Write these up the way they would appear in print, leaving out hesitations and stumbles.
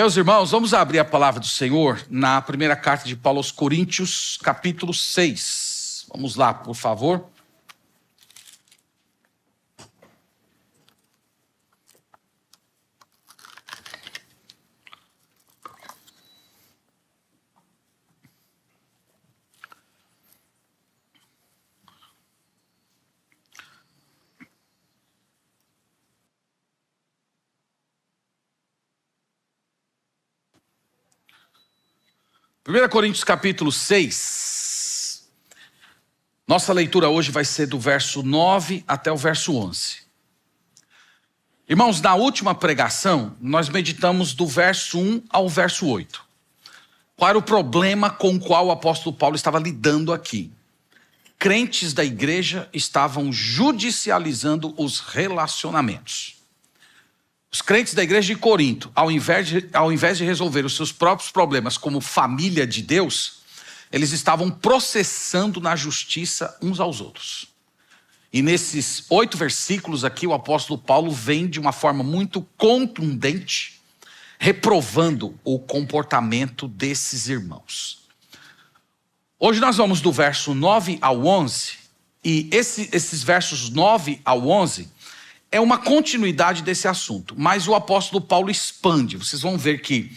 Meus irmãos, vamos abrir a palavra do Senhor na primeira carta de Paulo aos Coríntios, capítulo 6. Vamos lá, por favor. Primeira Coríntios capítulo 6. Nossa leitura hoje vai ser do verso 9 até o verso 11. Irmãos, na última pregação, nós meditamos do verso 1 ao verso 8. Qual era o problema com o qual o apóstolo Paulo estava lidando aqui? Crentes da igreja estavam judicializando os relacionamentos. Os crentes da igreja de Corinto, ao invés de resolver os seus próprios problemas como família de Deus, eles estavam processando na justiça uns aos outros. E nesses 8 versículos aqui, o apóstolo Paulo vem de uma forma muito contundente, reprovando o comportamento desses irmãos. Hoje nós vamos do verso 9 ao 11, e esses versos 9 ao 11... é uma continuidade desse assunto, mas o apóstolo Paulo expande. Vocês vão ver que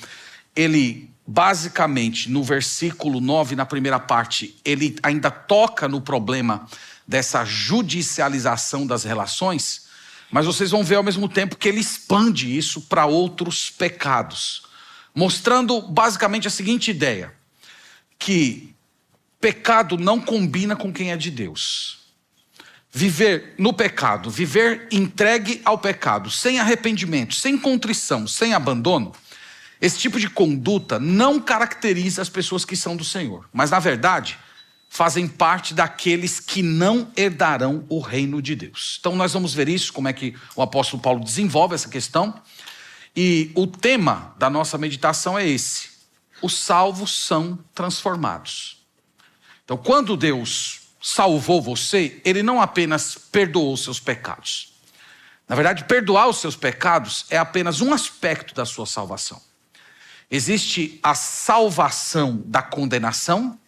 ele, basicamente, no versículo 9, na primeira parte, ele ainda toca no problema dessa judicialização das relações, mas vocês vão ver ao mesmo tempo que ele expande isso para outros pecados, mostrando basicamente a seguinte ideia, que pecado não combina com quem é de Deus. Viver no pecado, viver entregue ao pecado, sem arrependimento, sem contrição, sem abandono, esse tipo de conduta não caracteriza as pessoas que são do Senhor, mas na verdade fazem parte daqueles que não herdarão o reino de Deus. Então nós vamos ver isso, como é que o apóstolo Paulo desenvolve essa questão, e o tema da nossa meditação é esse: os salvos são transformados. Então quando Deus salvou você, ele não apenas perdoou os seus pecados. Na verdade, perdoar os seus pecados é apenas um aspecto da sua salvação. Existe a salvação da condenação,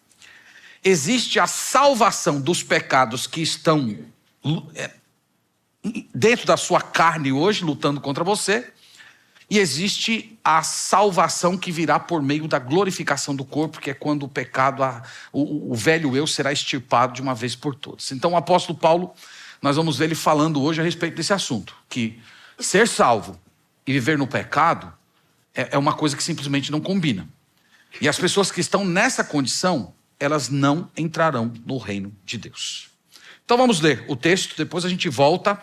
existe a salvação dos pecados que estão dentro da sua carne hoje, lutando contra você, e existe a salvação que virá por meio da glorificação do corpo, que é quando o pecado, o velho eu será extirpado de uma vez por todas. Então o apóstolo Paulo, nós vamos ver ele falando hoje a respeito desse assunto, que ser salvo e viver no pecado é uma coisa que simplesmente não combina. E as pessoas que estão nessa condição, elas não entrarão no reino de Deus. Então vamos ler o texto, depois a gente volta,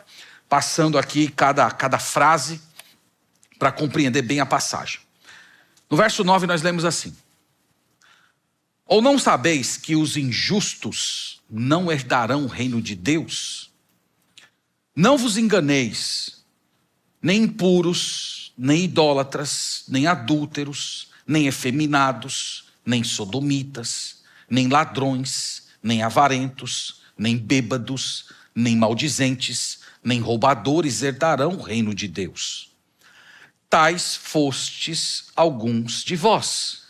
passando aqui cada frase, para compreender bem a passagem. No verso 9 nós lemos assim: ou não sabeis que os injustos não herdarão o reino de Deus? Não vos enganeis, nem impuros, nem idólatras, nem adúlteros, nem efeminados, nem sodomitas, nem ladrões, nem avarentos, nem bêbados, nem maldizentes, nem roubadores herdarão o reino de Deus. Tais fostes alguns de vós,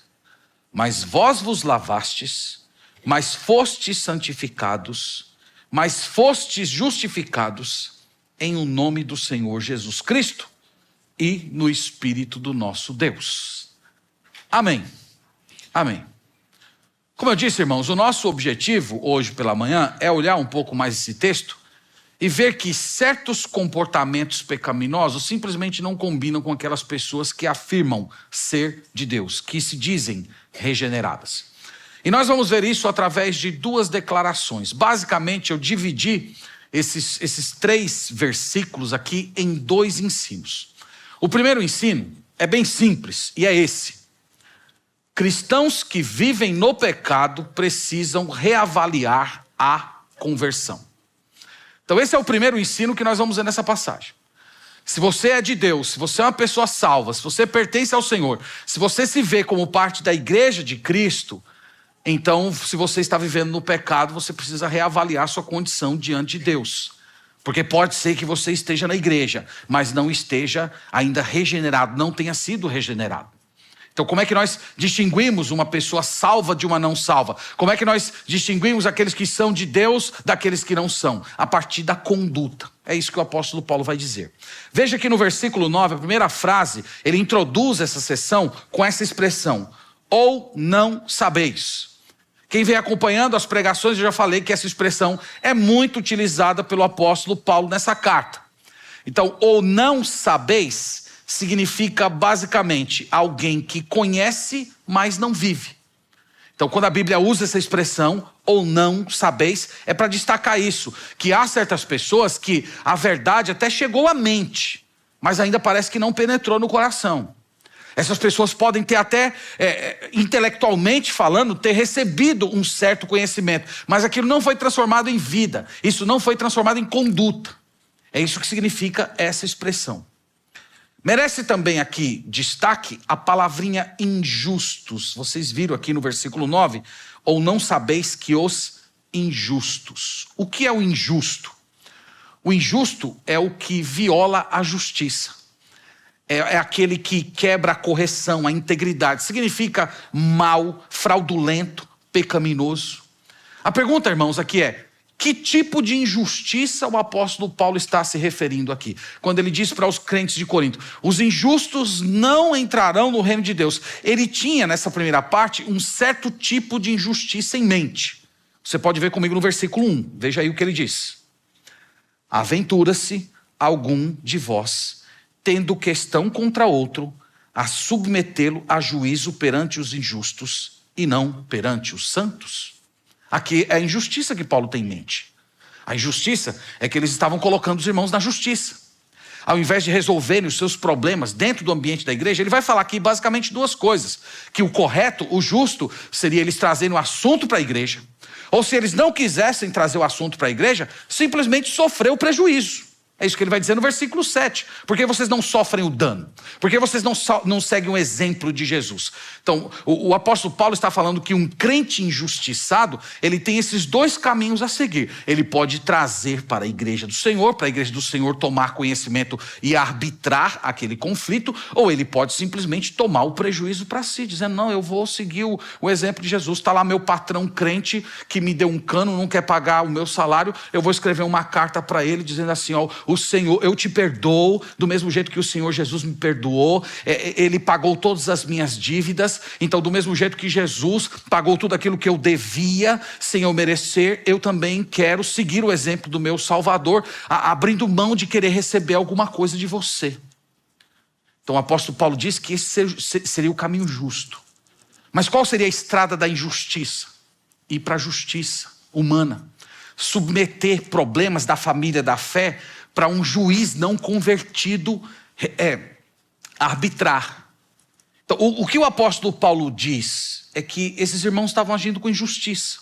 mas vós vos lavastes, mas fostes santificados, mas fostes justificados em o nome do Senhor Jesus Cristo e no Espírito do nosso Deus. Amém. Amém. Como eu disse, irmãos, o nosso objetivo hoje pela manhã é olhar um pouco mais esse texto e ver que certos comportamentos pecaminosos simplesmente não combinam com aquelas pessoas que afirmam ser de Deus, que se dizem regeneradas. E nós vamos ver isso através de 2 declarações. Basicamente, eu dividi esses 3 versículos aqui em 2 ensinos. O primeiro ensino é bem simples, e é esse: cristãos que vivem no pecado precisam reavaliar a conversão. Então esse é o primeiro ensino que nós vamos ver nessa passagem. Se você é de Deus, se você é uma pessoa salva, se você pertence ao Senhor, se você se vê como parte da igreja de Cristo, então se você está vivendo no pecado, você precisa reavaliar sua condição diante de Deus. Porque pode ser que você esteja na igreja, mas não esteja ainda regenerado, não tenha sido regenerado. Então, como é que nós distinguimos uma pessoa salva de uma não salva? Como é que nós distinguimos aqueles que são de Deus daqueles que não são? A partir da conduta. É isso que o apóstolo Paulo vai dizer. Veja que no versículo 9, a primeira frase, ele introduz essa sessão com essa expressão: ou não sabeis. Quem vem acompanhando as pregações, eu já falei que essa expressão é muito utilizada pelo apóstolo Paulo nessa carta. Então, ou não sabeis significa basicamente alguém que conhece, mas não vive. Então, quando a Bíblia usa essa expressão, ou não sabeis, é para destacar isso, que há certas pessoas que a verdade até chegou à mente, mas ainda parece que não penetrou no coração. Essas pessoas podem ter até, intelectualmente falando, ter recebido um certo conhecimento, mas aquilo não foi transformado em vida, isso não foi transformado em conduta. É isso que significa essa expressão. Merece também aqui destaque a palavrinha injustos. Vocês viram aqui no versículo 9, ou não sabeis que os injustos. O que é o injusto? O injusto é o que viola a justiça. É aquele que quebra a correção, a integridade. Significa mal, fraudulento, pecaminoso. A pergunta, irmãos, aqui é: que tipo de injustiça o apóstolo Paulo está se referindo aqui? Quando ele diz para os crentes de Corinto: os injustos não entrarão no reino de Deus. Ele tinha, nessa primeira parte, um certo tipo de injustiça em mente. Você pode ver comigo no versículo 1. Veja aí o que ele diz: aventura-se algum de vós, tendo questão contra outro, a submetê-lo a juízo perante os injustos e não perante os santos. Aqui é a injustiça que Paulo tem em mente. A injustiça é que eles estavam colocando os irmãos na justiça. Ao invés de resolverem os seus problemas dentro do ambiente da igreja, ele vai falar aqui basicamente duas coisas: que o correto, o justo, seria eles trazerem o assunto para a igreja, ou se eles não quisessem trazer o assunto para a igreja, simplesmente sofrer o prejuízo. É isso que ele vai dizer no versículo 7. Por que vocês não sofrem o dano? Por que vocês não seguem o exemplo de Jesus? Então, o apóstolo Paulo está falando que um crente injustiçado, ele tem esses dois caminhos a seguir. Ele pode trazer para a igreja do Senhor tomar conhecimento e arbitrar aquele conflito, ou ele pode simplesmente tomar o prejuízo para si, dizendo: não, eu vou seguir o exemplo de Jesus. Está lá meu patrão crente que me deu um cano, não quer pagar o meu salário, eu vou escrever uma carta para ele dizendo assim: ó, o Senhor, eu te perdoo do mesmo jeito que o Senhor Jesus me perdoou. Ele pagou todas as minhas dívidas. Então, do mesmo jeito que Jesus pagou tudo aquilo que eu devia sem eu merecer, eu também quero seguir o exemplo do meu Salvador, abrindo mão de querer receber alguma coisa de você. Então o apóstolo Paulo diz que esse seria o caminho justo. Mas qual seria a estrada da injustiça? Ir para a justiça humana, submeter problemas da família da fé para um juiz não convertido arbitrar. Então, o que o apóstolo Paulo diz é que esses irmãos estavam agindo com injustiça.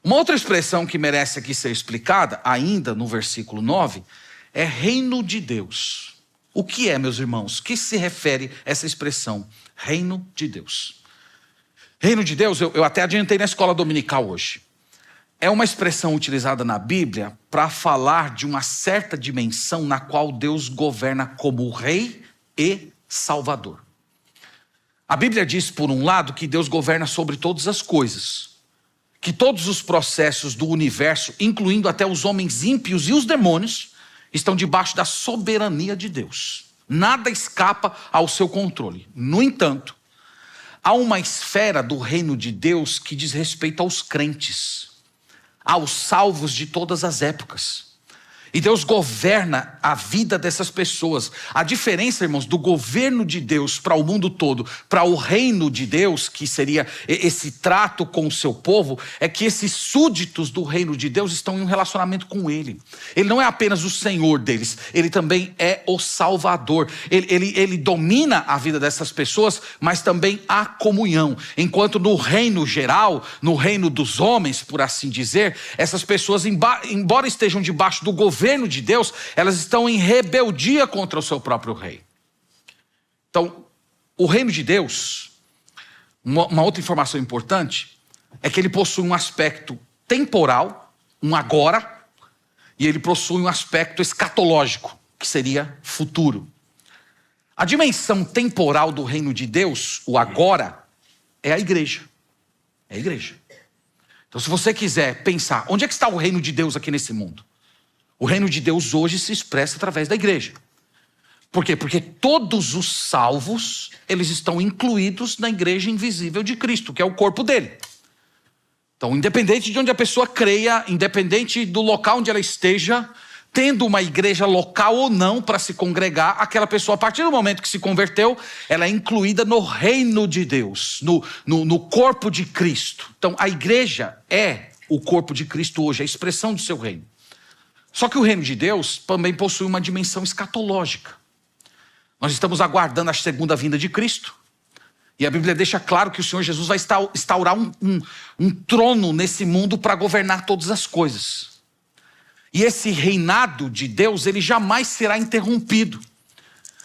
Uma outra expressão que merece aqui ser explicada, ainda no versículo 9, é reino de Deus. O que é, meus irmãos? O que se refere a essa expressão? Reino de Deus. Reino de Deus, eu até adiantei na escola dominical hoje. É uma expressão utilizada na Bíblia para falar de uma certa dimensão na qual Deus governa como Rei e Salvador. A Bíblia diz, por um lado, que Deus governa sobre todas as coisas, que todos os processos do universo, incluindo até os homens ímpios e os demônios, estão debaixo da soberania de Deus. Nada escapa ao seu controle. No entanto, há uma esfera do reino de Deus que diz respeito aos crentes, aos salvos de todas as épocas. E Deus governa a vida dessas pessoas. A diferença, irmãos, do governo de Deus para o mundo todo, para o reino de Deus, que seria esse trato com o seu povo, é que esses súditos do reino de Deus estão em um relacionamento com Ele. Ele não é apenas o Senhor deles, Ele também é o Salvador. Ele domina a vida dessas pessoas, mas também há comunhão. Enquanto no reino geral, no reino dos homens, por assim dizer, essas pessoas, embora estejam debaixo do governo de Deus, elas estão em rebeldia contra o seu próprio rei. Então, o reino de Deus, uma outra informação importante, é que ele possui um aspecto temporal, um agora, e ele possui um aspecto escatológico, que seria futuro. A dimensão temporal do reino de Deus, o agora, é a igreja. É a igreja. Então, se você quiser pensar, onde é que está o reino de Deus aqui nesse mundo? O reino de Deus hoje se expressa através da igreja. Por quê? Porque todos os salvos, eles estão incluídos na igreja invisível de Cristo, que é o corpo dele. Então, independente de onde a pessoa creia, independente do local onde ela esteja, tendo uma igreja local ou não para se congregar, aquela pessoa, a partir do momento que se converteu, ela é incluída no reino de Deus, no corpo de Cristo. Então, a igreja é o corpo de Cristo hoje, a expressão do seu reino. Só que o reino de Deus também possui uma dimensão escatológica. Nós estamos aguardando a segunda vinda de Cristo. E a Bíblia deixa claro que o Senhor Jesus vai instaurar um trono nesse mundo para governar todas as coisas. E esse reinado de Deus, ele jamais será interrompido.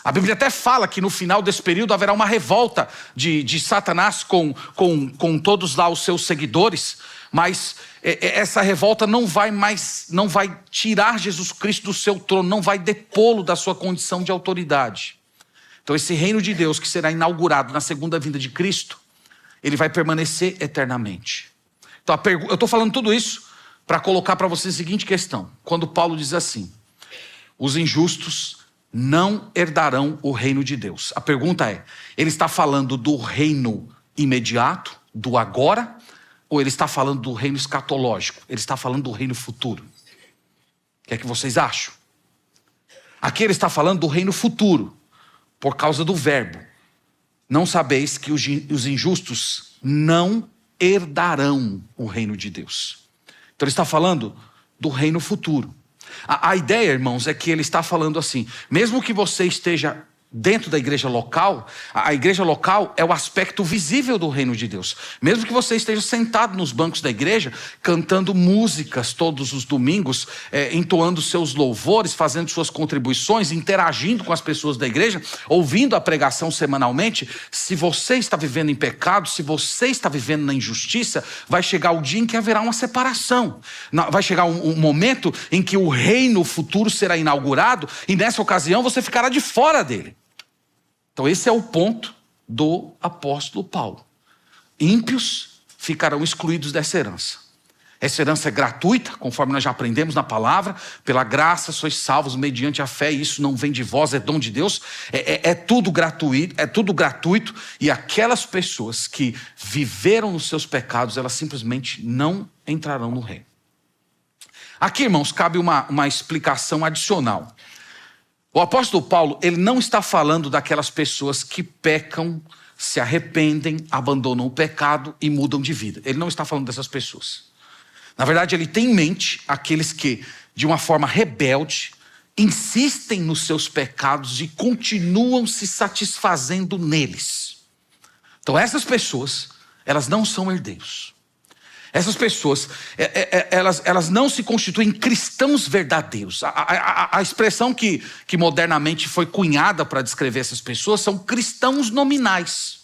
A Bíblia até fala que no final desse período haverá uma revolta de Satanás com todos lá os seus seguidores, mas essa revolta não vai tirar Jesus Cristo do seu trono, não vai depô-lo da sua condição de autoridade. Então esse reino de Deus que será inaugurado na segunda vinda de Cristo, ele vai permanecer eternamente. Então eu estou falando tudo isso para colocar para você a seguinte questão. Quando Paulo diz assim, os injustos não herdarão o reino de Deus. A pergunta é, ele está falando do reino imediato, do agora, ou ele está falando do reino escatológico? Ele está falando do reino futuro? O que é que vocês acham? Aqui ele está falando do reino futuro, por causa do verbo. Não sabeis que os injustos não herdarão o reino de Deus. Então ele está falando do reino futuro. A ideia, irmãos, é que ele está falando assim, mesmo que você esteja dentro da igreja local, a igreja local é o aspecto visível do reino de Deus. Mesmo que você esteja sentado nos bancos da igreja, cantando músicas todos os domingos, entoando seus louvores, fazendo suas contribuições, interagindo com as pessoas da igreja, ouvindo a pregação semanalmente, se você está vivendo em pecado, se você está vivendo na injustiça, vai chegar o dia em que haverá uma separação. Vai chegar um momento em que o reino futuro será inaugurado e nessa ocasião você ficará de fora dele. Então esse é o ponto do apóstolo Paulo. Ímpios ficarão excluídos dessa herança. Essa herança é gratuita, conforme nós já aprendemos na palavra. Pela graça sois salvos mediante a fé, e isso não vem de vós, é dom de Deus. É tudo gratuito. E aquelas pessoas que viveram nos seus pecados, elas simplesmente não entrarão no reino. Aqui, irmãos, cabe uma explicação adicional. O apóstolo Paulo, ele não está falando daquelas pessoas que pecam, se arrependem, abandonam o pecado e mudam de vida. Ele não está falando dessas pessoas. Na verdade, ele tem em mente aqueles que, de uma forma rebelde, insistem nos seus pecados e continuam se satisfazendo neles. Então essas pessoas, elas não são herdeiros. Essas pessoas, elas não se constituem cristãos verdadeiros. A expressão que modernamente foi cunhada para descrever essas pessoas são cristãos nominais.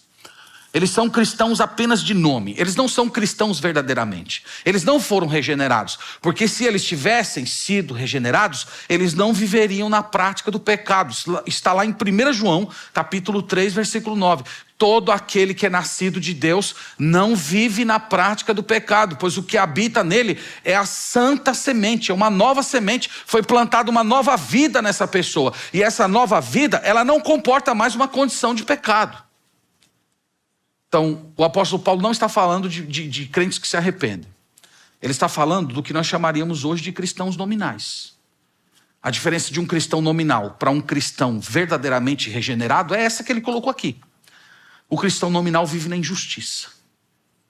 Eles são cristãos apenas de nome. Eles não são cristãos verdadeiramente. Eles não foram regenerados. Porque se eles tivessem sido regenerados, eles não viveriam na prática do pecado. Está lá em 1 João, capítulo 3, versículo 9. Todo aquele que é nascido de Deus não vive na prática do pecado, pois o que habita nele é a santa semente, é uma nova semente, foi plantada uma nova vida nessa pessoa. E essa nova vida, ela não comporta mais uma condição de pecado. Então, o apóstolo Paulo não está falando de crentes que se arrependem. Ele está falando do que nós chamaríamos hoje de cristãos nominais. A diferença de um cristão nominal para um cristão verdadeiramente regenerado é essa que ele colocou aqui. O cristão nominal vive na injustiça.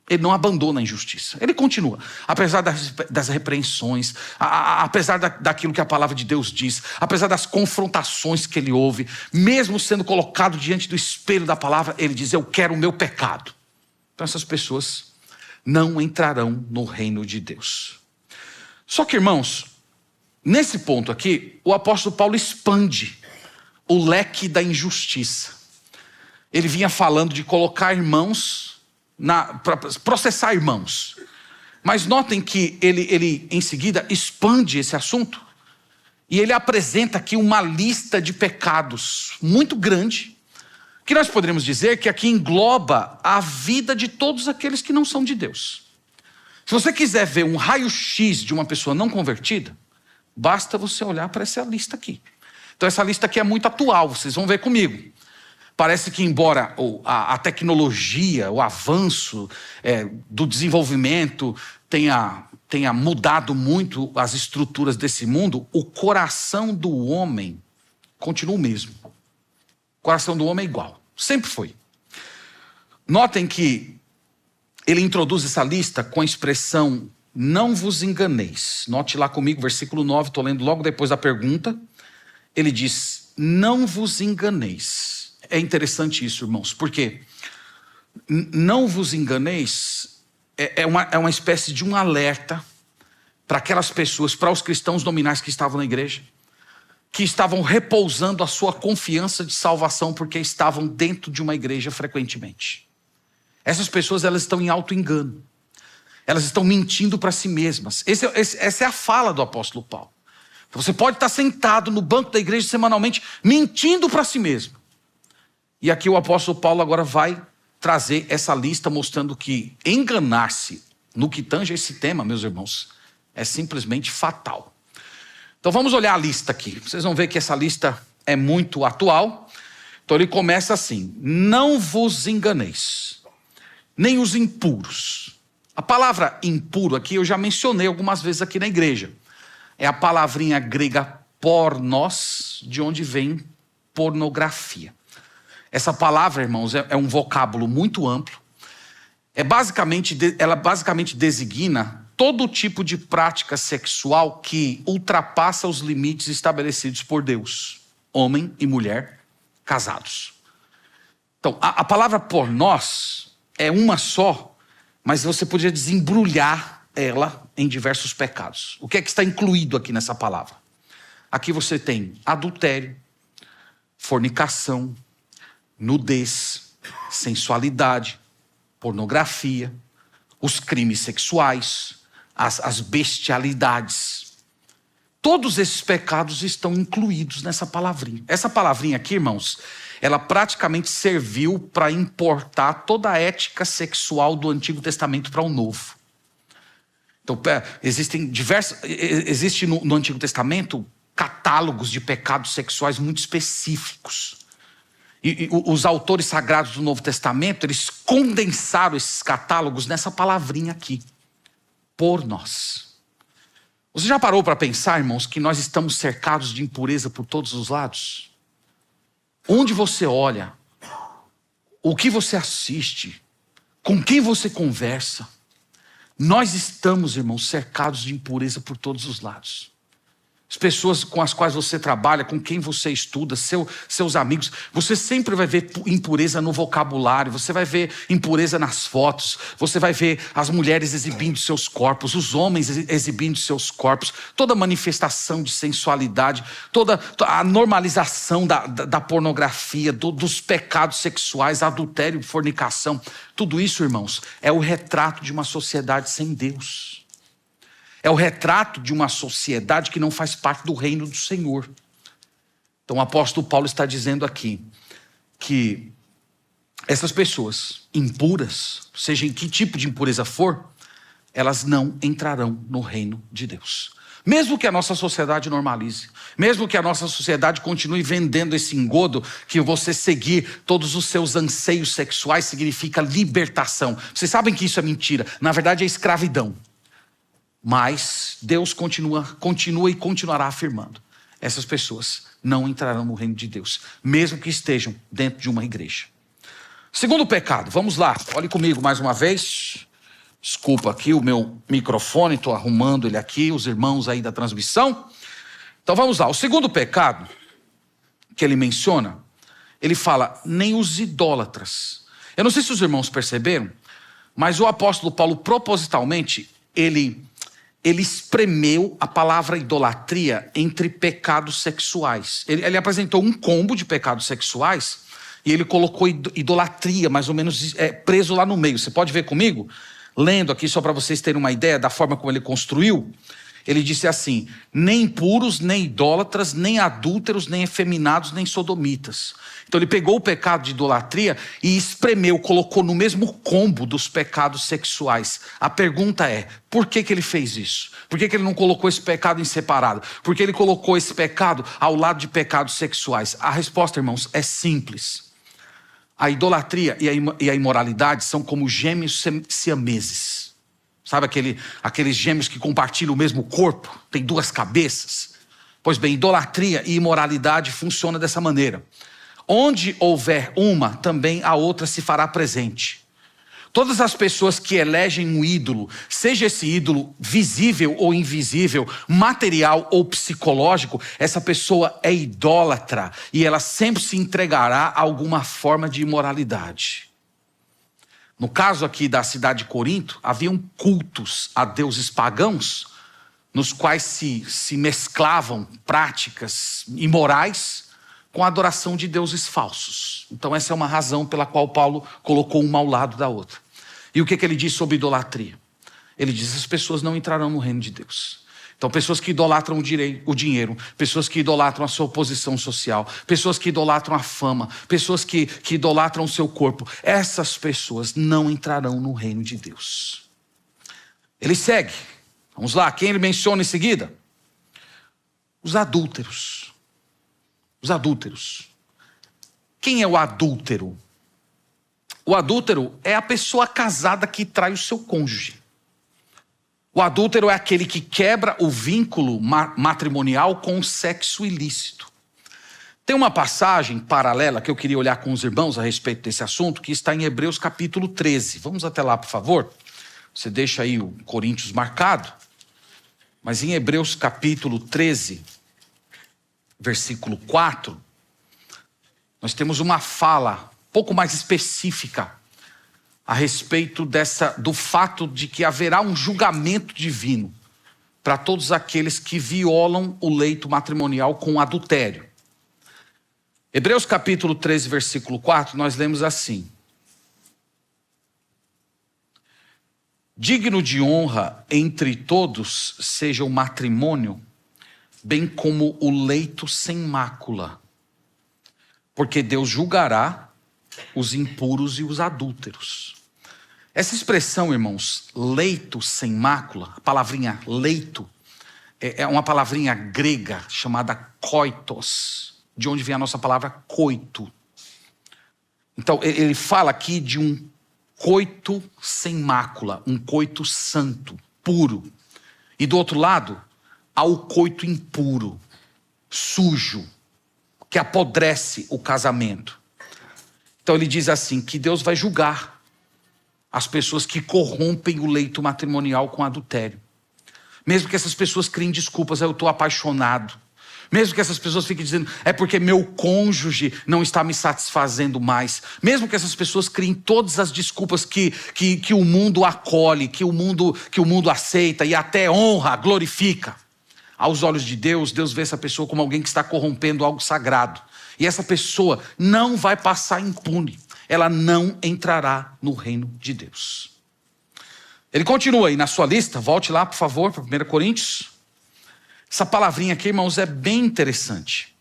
Ele não abandona a injustiça. Ele continua. Apesar das repreensões, apesar daquilo que a palavra de Deus diz, apesar das confrontações que ele ouve, mesmo sendo colocado diante do espelho da palavra, ele diz, eu quero o meu pecado. Então essas pessoas não entrarão no reino de Deus. Só que, irmãos, nesse ponto aqui, o apóstolo Paulo expande o leque da injustiça. Ele vinha falando de colocar irmãos, para processar irmãos. Mas notem que ele em seguida expande esse assunto E ele apresenta aqui uma lista de pecados muito grande, que nós poderíamos dizer que aqui engloba a vida de todos aqueles que não são de Deus. Se você quiser ver um raio-x de uma pessoa não convertida, basta você olhar para essa lista aqui. Então essa lista aqui é muito atual, vocês vão ver comigo. Parece que embora a tecnologia, o avanço do desenvolvimento tenha mudado muito as estruturas desse mundo, o coração do homem continua o mesmo. O coração do homem é igual, sempre foi. Notem que ele introduz essa lista com a expressão não vos enganeis. Note lá comigo, versículo 9, estou lendo logo depois da pergunta. Ele diz, não vos enganeis. É interessante isso, irmãos, porque não vos enganeis é uma espécie de um alerta para aquelas pessoas, para os cristãos nominais que estavam na igreja, que estavam repousando a sua confiança de salvação porque estavam dentro de uma igreja frequentemente. Essas pessoas, elas estão em auto-engano. Elas estão mentindo para si mesmas. Essa é a fala do apóstolo Paulo. Você pode estar sentado no banco da igreja semanalmente, mentindo para si mesmo. E aqui o apóstolo Paulo agora vai trazer essa lista mostrando que enganar-se no que tange esse tema, meus irmãos, é simplesmente fatal. Então vamos olhar a lista aqui. Vocês vão ver que essa lista é muito atual. Então ele começa assim, não vos enganeis, nem os impuros. A palavra impuro aqui eu já mencionei algumas vezes aqui na igreja. É a palavrinha grega pornos, de onde vem pornografia. Essa palavra, irmãos, é um vocábulo muito amplo. Ela basicamente designa todo tipo de prática sexual que ultrapassa os limites estabelecidos por Deus. Homem e mulher casados. Então, a palavra pornós é uma só, mas você poderia desembrulhar ela em diversos pecados. O que é que está incluído aqui nessa palavra? Aqui você tem adultério, fornicação, nudez, sensualidade, pornografia, os crimes sexuais, as bestialidades. Todos esses pecados estão incluídos nessa palavrinha. Essa palavrinha aqui, irmãos, ela praticamente serviu para importar toda a ética sexual do Antigo Testamento para o Novo. Então, existe no Antigo Testamento catálogos de pecados sexuais muito específicos. E os autores sagrados do Novo Testamento, eles condensaram esses catálogos nessa palavrinha aqui, pornós. Você já parou para pensar, irmãos, que nós estamos cercados de impureza por todos os lados? Onde você olha, o que você assiste, com quem você conversa, nós estamos, irmãos, cercados de impureza por todos os lados. As pessoas com as quais você trabalha, com quem você estuda, seus amigos, você sempre vai ver impureza no vocabulário, você vai ver impureza nas fotos, você vai ver as mulheres exibindo seus corpos, os homens exibindo seus corpos, toda manifestação de sensualidade, toda a normalização da pornografia, dos pecados sexuais, adultério, fornicação. Tudo isso, irmãos, é o retrato de uma sociedade sem Deus. É o retrato de uma sociedade que não faz parte do reino do Senhor. Então o apóstolo Paulo está dizendo aqui que essas pessoas impuras, seja em que tipo de impureza for, elas não entrarão no reino de Deus. Mesmo que a nossa sociedade normalize, mesmo que a nossa sociedade continue vendendo esse engodo, que você seguir todos os seus anseios sexuais significa libertação. Vocês sabem que isso é mentira, na verdade é escravidão. Mas Deus continua e continuará afirmando. Essas pessoas não entrarão no reino de Deus, mesmo que estejam dentro de uma igreja. Segundo pecado, vamos lá, olhe comigo mais uma vez. Desculpa aqui o meu microfone, estou arrumando ele aqui, os irmãos aí da transmissão. Então vamos lá, o segundo pecado que ele menciona, ele fala, nem os idólatras. Eu não sei se os irmãos perceberam, mas o apóstolo Paulo propositalmente, ele espremeu a palavra idolatria entre pecados sexuais. Ele apresentou um combo de pecados sexuais e ele colocou idolatria mais ou menos preso lá no meio. Você pode ver comigo? Lendo aqui só para vocês terem uma ideia da forma como ele construiu. Ele disse assim: nem impuros, nem idólatras, nem adúlteros, nem efeminados, nem sodomitas. Então ele pegou o pecado de idolatria e espremeu, colocou no mesmo combo dos pecados sexuais. A pergunta é, por que ele fez isso? Por que ele não colocou esse pecado em separado? Por que ele colocou esse pecado ao lado de pecados sexuais? A resposta, irmãos, é simples. A idolatria e a imoralidade são como gêmeos siameses. Sabe aqueles gêmeos que compartilham o mesmo corpo? Tem duas cabeças? Pois bem, idolatria e imoralidade funcionam dessa maneira. Onde houver uma, também a outra se fará presente. Todas as pessoas que elegem um ídolo, seja esse ídolo visível ou invisível, material ou psicológico, essa pessoa é idólatra e ela sempre se entregará a alguma forma de imoralidade. No caso aqui da cidade de Corinto, haviam cultos a deuses pagãos, nos quais se mesclavam práticas imorais com a adoração de deuses falsos. Então essa é uma razão pela qual Paulo colocou uma ao lado da outra. E o que ele diz sobre idolatria? Ele diz: as pessoas não entrarão no reino de Deus. Então pessoas que idolatram o dinheiro, pessoas que idolatram a sua posição social, pessoas que idolatram a fama, pessoas que idolatram o seu corpo, essas pessoas não entrarão no reino de Deus. Ele segue. Vamos lá, quem ele menciona em seguida? Os adúlteros. Os adúlteros. Quem é o adúltero? O adúltero é a pessoa casada que trai o seu cônjuge. O adúltero é aquele que quebra o vínculo matrimonial com o sexo ilícito. Tem uma passagem paralela que eu queria olhar com os irmãos a respeito desse assunto, que está em Hebreus capítulo 13. Vamos até lá, por favor. Você deixa aí o Coríntios marcado. Mas em Hebreus capítulo 13, versículo 4, nós temos uma fala um pouco mais específica a respeito do fato de que haverá um julgamento divino para todos aqueles que violam o leito matrimonial com adultério. Hebreus capítulo 13, versículo 4, nós lemos assim: digno de honra entre todos seja o matrimônio, bem como o leito sem mácula, porque Deus julgará os impuros e os adúlteros. Essa expressão, irmãos, leito sem mácula, a palavrinha leito, é uma palavrinha grega chamada koitos, de onde vem a nossa palavra coito. Então, ele fala aqui de um coito sem mácula, um coito santo, puro. E do outro lado, há o coito impuro, sujo, que apodrece o casamento. Então ele diz assim, que Deus vai julgar as pessoas que corrompem o leito matrimonial com adultério. Mesmo que essas pessoas criem desculpas: eu estou apaixonado. Mesmo que essas pessoas fiquem dizendo: é porque meu cônjuge não está me satisfazendo mais. Mesmo que essas pessoas criem todas as desculpas que o mundo acolhe, que o mundo aceita e até honra, glorifica. Aos olhos de Deus, Deus vê essa pessoa como alguém que está corrompendo algo sagrado. E essa pessoa não vai passar impune. Ela não entrará no reino de Deus. Ele continua aí na sua lista. Volte lá, por favor, para 1 Coríntios. Essa palavrinha aqui, irmãos, é bem interessante.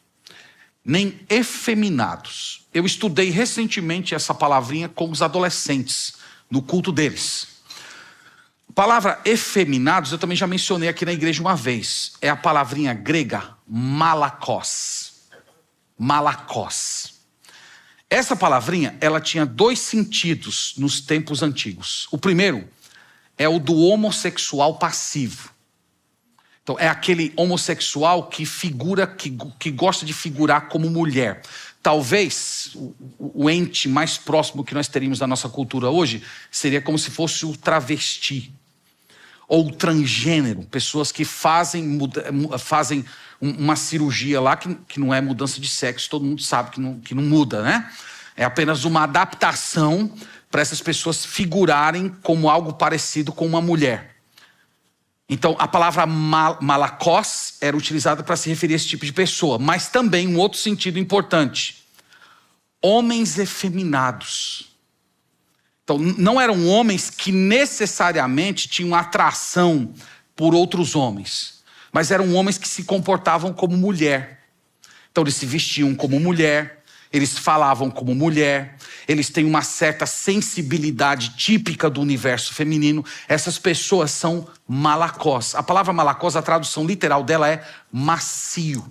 Nem efeminados. Eu estudei recentemente essa palavrinha com os adolescentes, no culto deles. A palavra efeminados, eu também já mencionei aqui na igreja uma vez. É a palavrinha grega malakos. Malakos. Essa palavrinha, ela tinha dois sentidos nos tempos antigos. O primeiro é o do homossexual passivo. Então, é aquele homossexual que gosta de figurar como mulher. Talvez o ente mais próximo que nós teríamos da nossa cultura hoje seria como se fosse o travesti ou o transgênero, pessoas que fazem uma cirurgia lá que não é mudança de sexo, todo mundo sabe que não muda, né? É apenas uma adaptação para essas pessoas figurarem como algo parecido com uma mulher. Então, a palavra malakos era utilizada para se referir a esse tipo de pessoa, mas também um outro sentido importante: homens efeminados. Então, não eram homens que necessariamente tinham atração por outros homens, mas eram homens que se comportavam como mulher. Então eles se vestiam como mulher, eles falavam como mulher, eles têm uma certa sensibilidade típica do universo feminino. Essas pessoas são malacós. A palavra malacós, a tradução literal dela é macio.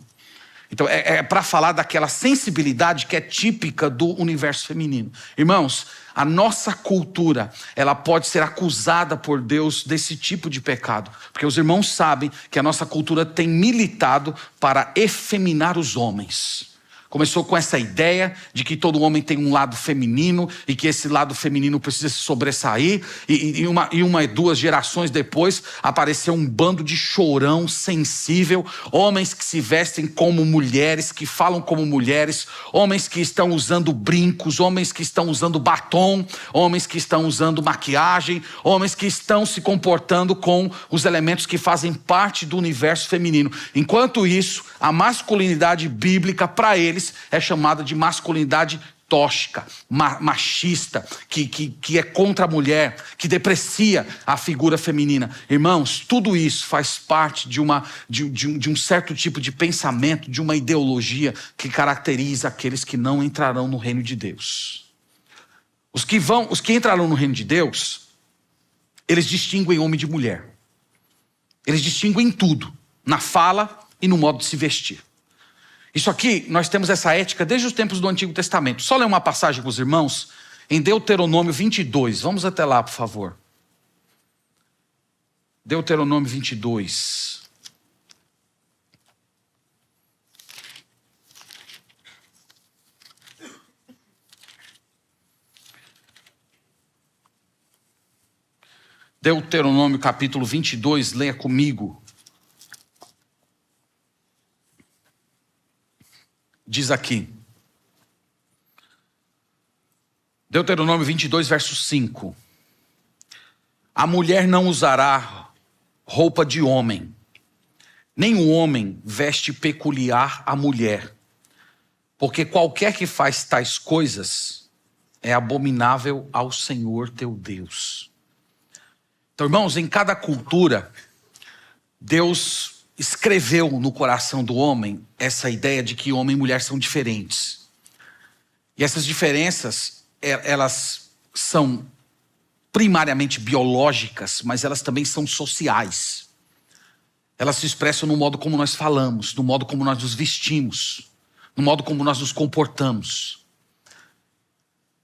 Então é para falar daquela sensibilidade que é típica do universo feminino. Irmãos, a nossa cultura, ela pode ser acusada por Deus desse tipo de pecado. Porque os irmãos sabem que a nossa cultura tem militado para efeminar os homens. Começou com essa ideia de que todo homem tem um lado feminino e que esse lado feminino precisa se sobressair. E uma e duas gerações depois apareceu um bando de chorão sensível, homens que se vestem como mulheres, que falam como mulheres, homens que estão usando brincos, homens que estão usando batom, homens que estão usando maquiagem, homens que estão se comportando com os elementos que fazem parte do universo feminino. Enquanto isso, a masculinidade bíblica para eles é chamada de masculinidade tóxica, machista, que é contra a mulher, que deprecia a figura feminina. Irmãos, tudo isso faz parte de um certo tipo de pensamento, de uma ideologia que caracteriza aqueles que não entrarão no reino de Deus. Os que entrarão no reino de Deus, eles distinguem homem de mulher. Eles distinguem em tudo, na fala e no modo de se vestir. Isso aqui, nós temos essa ética desde os tempos do Antigo Testamento. Só ler uma passagem com os irmãos, em Deuteronômio 22. Vamos até lá, por favor. Deuteronômio 22. Deuteronômio capítulo 22, leia comigo. Diz aqui, Deuteronômio 22, verso 5. A mulher não usará roupa de homem, nem o homem veste peculiar à mulher, porque qualquer que faz tais coisas é abominável ao Senhor teu Deus. Então, irmãos, em cada cultura, Deus escreveu no coração do homem essa ideia de que homem e mulher são diferentes. E essas diferenças, elas são primariamente biológicas, mas elas também são sociais. Elas se expressam no modo como nós falamos, no modo como nós nos vestimos, no modo como nós nos comportamos.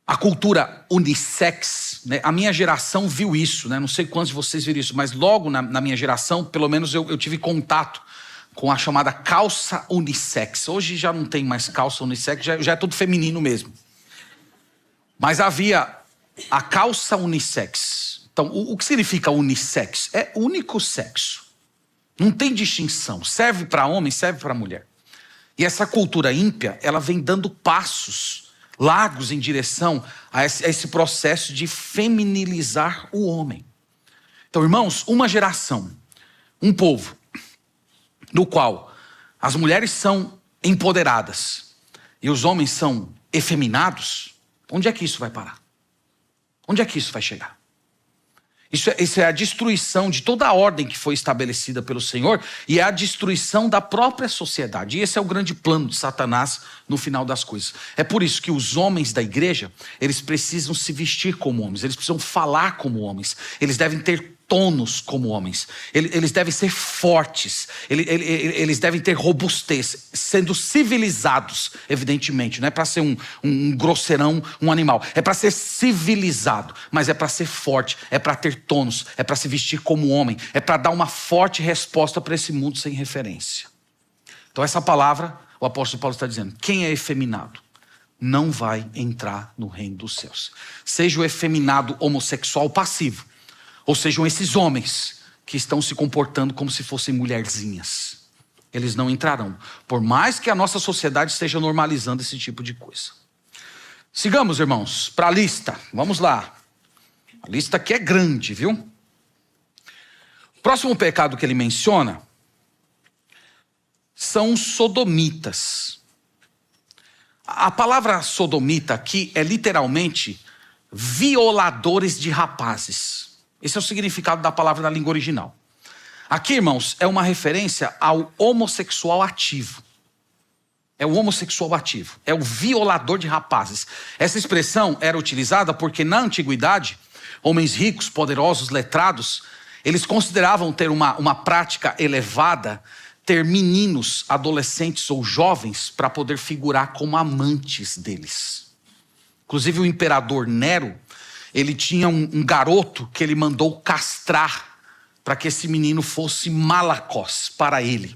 A cultura unissex, né? A minha geração viu isso, né? Não sei quantos de vocês viram isso, mas logo na minha geração, pelo menos eu tive contato com a chamada calça unissex. Hoje já não tem mais calça unissex, já é tudo feminino mesmo. Mas havia a calça unissex. Então, o que significa unissex? É único sexo. Não tem distinção. Serve para homem, serve para mulher. E essa cultura ímpia, ela vem dando passos largos em direção a esse processo de feminilizar o homem. Então, irmãos, uma geração, um povo, no qual as mulheres são empoderadas e os homens são efeminados, onde é que isso vai parar? Onde é que isso vai chegar? Isso é a destruição de toda a ordem que foi estabelecida pelo Senhor e é a destruição da própria sociedade. E esse é o grande plano de Satanás no final das coisas. É por isso que os homens da igreja, eles precisam se vestir como homens, eles precisam falar como homens, eles devem ter tonos como homens, eles devem ser fortes, eles devem ter robustez, sendo civilizados, evidentemente. Não é para ser um grosseirão, um animal, é para ser civilizado, mas é para ser forte, é para ter tonos, é para se vestir como homem, é para dar uma forte resposta para esse mundo sem referência. Então essa palavra, o apóstolo Paulo está dizendo, quem é efeminado não vai entrar no reino dos céus. Seja o efeminado homossexual passivo, ou sejam esses homens que estão se comportando como se fossem mulherzinhas. Eles não entrarão, por mais que a nossa sociedade esteja normalizando esse tipo de coisa. Sigamos, irmãos, para a lista. Vamos lá. A lista aqui é grande, viu? O próximo pecado que ele menciona são os sodomitas. A palavra sodomita aqui é literalmente violadores de rapazes. Esse é o significado da palavra na língua original. Aqui, irmãos, é uma referência ao homossexual ativo. É o homossexual ativo, é o violador de rapazes. Essa expressão era utilizada porque na antiguidade, homens ricos, poderosos, letrados, eles consideravam ter uma prática elevada, ter meninos, adolescentes ou jovens para poder figurar como amantes deles. Inclusive o imperador Nero, ele tinha um garoto que ele mandou castrar para que esse menino fosse Malacós para ele.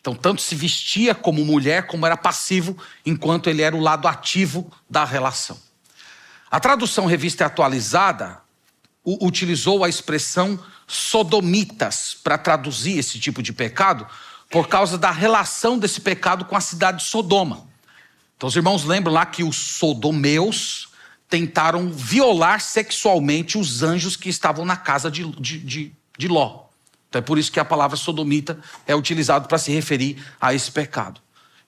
Então, tanto se vestia como mulher, como era passivo, enquanto ele era o lado ativo da relação. A tradução Revista Atualizada utilizou a expressão sodomitas para traduzir esse tipo de pecado, por causa da relação desse pecado com a cidade de Sodoma. Então, os irmãos lembram lá que os sodomeus tentaram violar sexualmente os anjos que estavam na casa de Ló. Então é por isso que a palavra sodomita é utilizada para se referir a esse pecado.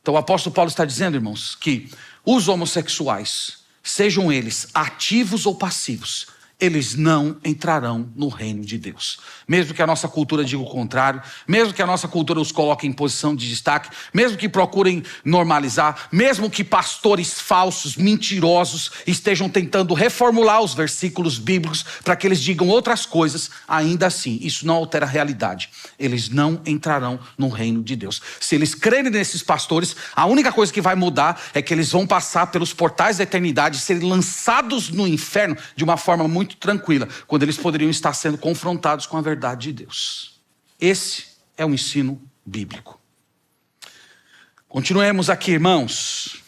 Então o apóstolo Paulo está dizendo, irmãos, que os homossexuais, sejam eles ativos ou passivos, eles não entrarão no reino de Deus. Mesmo que a nossa cultura diga o contrário, mesmo que a nossa cultura os coloque em posição de destaque, mesmo que procurem normalizar, mesmo que pastores falsos, mentirosos, estejam tentando reformular os versículos bíblicos para que eles digam outras coisas, ainda assim, isso não altera a realidade. Eles não entrarão no reino de Deus. Se eles crerem nesses pastores, a única coisa que vai mudar é que eles vão passar pelos portais da eternidade e serem lançados no inferno de uma forma muito tranquila, quando eles poderiam estar sendo confrontados com a verdade de Deus. Esse é o ensino bíblico. Continuemos aqui, irmãos.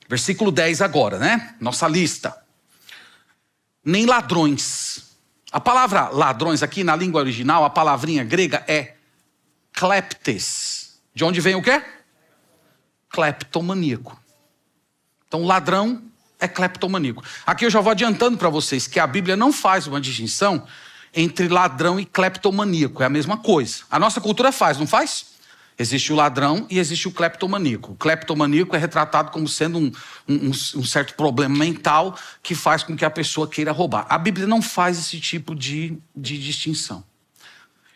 Versículo 10 agora, né? Nossa lista. Nem ladrões. A palavra ladrões aqui na língua original, a palavrinha grega é kleptes. De onde vem o quê? Cleptomaníaco. Então ladrão é cleptomaníaco. Aqui eu já vou adiantando para vocês que a Bíblia não faz uma distinção entre ladrão e cleptomaníaco. É a mesma coisa. A nossa cultura faz, não faz? Existe o ladrão e existe o cleptomaníaco. O cleptomaníaco é retratado como sendo um certo problema mental que faz com que a pessoa queira roubar. A Bíblia não faz esse tipo de distinção.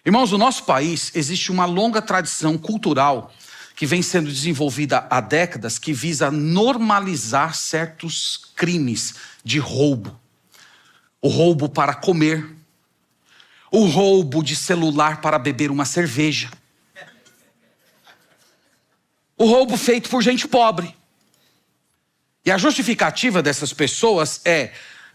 Irmãos, no nosso país existe uma longa tradição cultural que vem sendo desenvolvida há décadas, que visa normalizar certos crimes de roubo. O roubo para comer, o roubo de celular para beber uma cerveja, o roubo feito por gente pobre. E a justificativa dessas pessoas é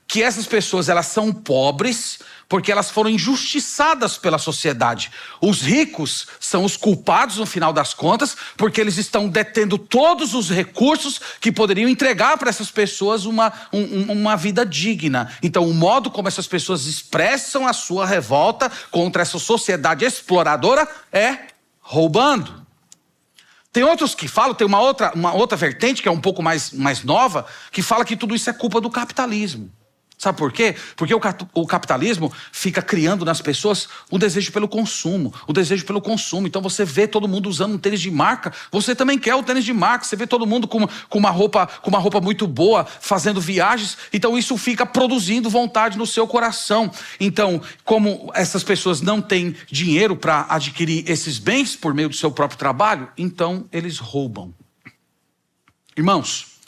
que essas pessoas elas são pobres porque elas foram injustiçadas pela sociedade. Os ricos são os culpados no final das contas, porque eles estão detendo todos os recursos que poderiam entregar para essas pessoas uma vida digna. Então o modo como essas pessoas expressam a sua revolta contra essa sociedade exploradora é roubando. Tem outros que falam, tem uma outra vertente que é um pouco mais nova, que fala que tudo isso é culpa do capitalismo. Sabe por quê? Porque o capitalismo fica criando nas pessoas o desejo pelo consumo. O desejo pelo consumo. Então você vê todo mundo usando um tênis de marca. Você também quer o tênis de marca. Você vê todo mundo com uma roupa muito boa, fazendo viagens. Então isso fica produzindo vontade no seu coração. Então, como essas pessoas não têm dinheiro para adquirir esses bens por meio do seu próprio trabalho, então eles roubam. Irmãos,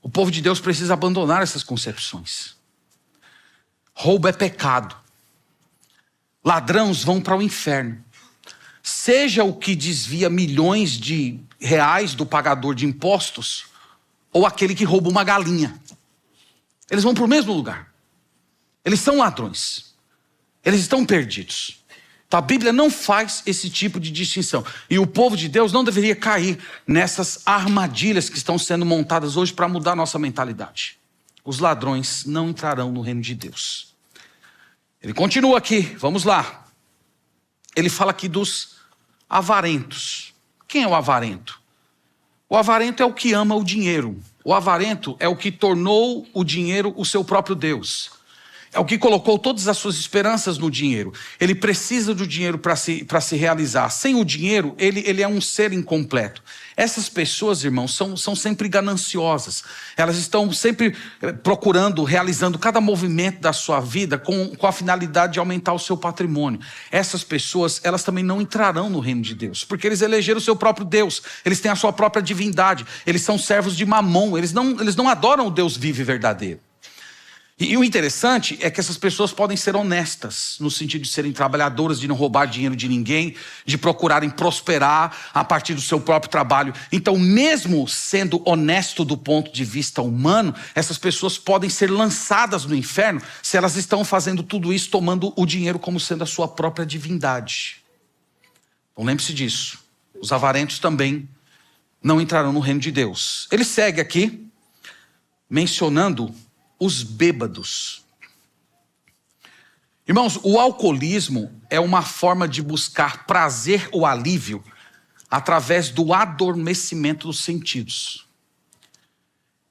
o povo de Deus precisa abandonar essas concepções. Roubo é pecado. Ladrões vão para o inferno. Seja o que desvia milhões de reais do pagador de impostos, ou aquele que rouba uma galinha. Eles vão para o mesmo lugar. Eles são ladrões. Eles estão perdidos. Então a Bíblia não faz esse tipo de distinção. E o povo de Deus não deveria cair nessas armadilhas que estão sendo montadas hoje para mudar a nossa mentalidade. Os ladrões não entrarão no reino de Deus. Ele continua aqui, vamos lá. Ele fala aqui dos avarentos. Quem é o avarento? O avarento é o que ama o dinheiro. O avarento é o que tornou o dinheiro o seu próprio Deus. É o que colocou todas as suas esperanças no dinheiro. Ele precisa do dinheiro para se realizar. Sem o dinheiro, ele é um ser incompleto. Essas pessoas, irmãos, são sempre gananciosas. Elas estão sempre procurando, realizando cada movimento da sua vida com a finalidade de aumentar o seu patrimônio. Essas pessoas, elas também não entrarão no reino de Deus, porque eles elegeram o seu próprio Deus. Eles têm a sua própria divindade. Eles são servos de Mamon. Eles não adoram o Deus vivo e verdadeiro. E o interessante é que essas pessoas podem ser honestas, no sentido de serem trabalhadoras, de não roubar dinheiro de ninguém, de procurarem prosperar a partir do seu próprio trabalho. Então, mesmo sendo honesto do ponto de vista humano, essas pessoas podem ser lançadas no inferno se elas estão fazendo tudo isso, tomando o dinheiro como sendo a sua própria divindade. Então lembre-se disso. Os avarentos também não entrarão no reino de Deus. Ele segue aqui, mencionando os bêbados. Irmãos, o alcoolismo é uma forma de buscar prazer ou alívio através do adormecimento dos sentidos.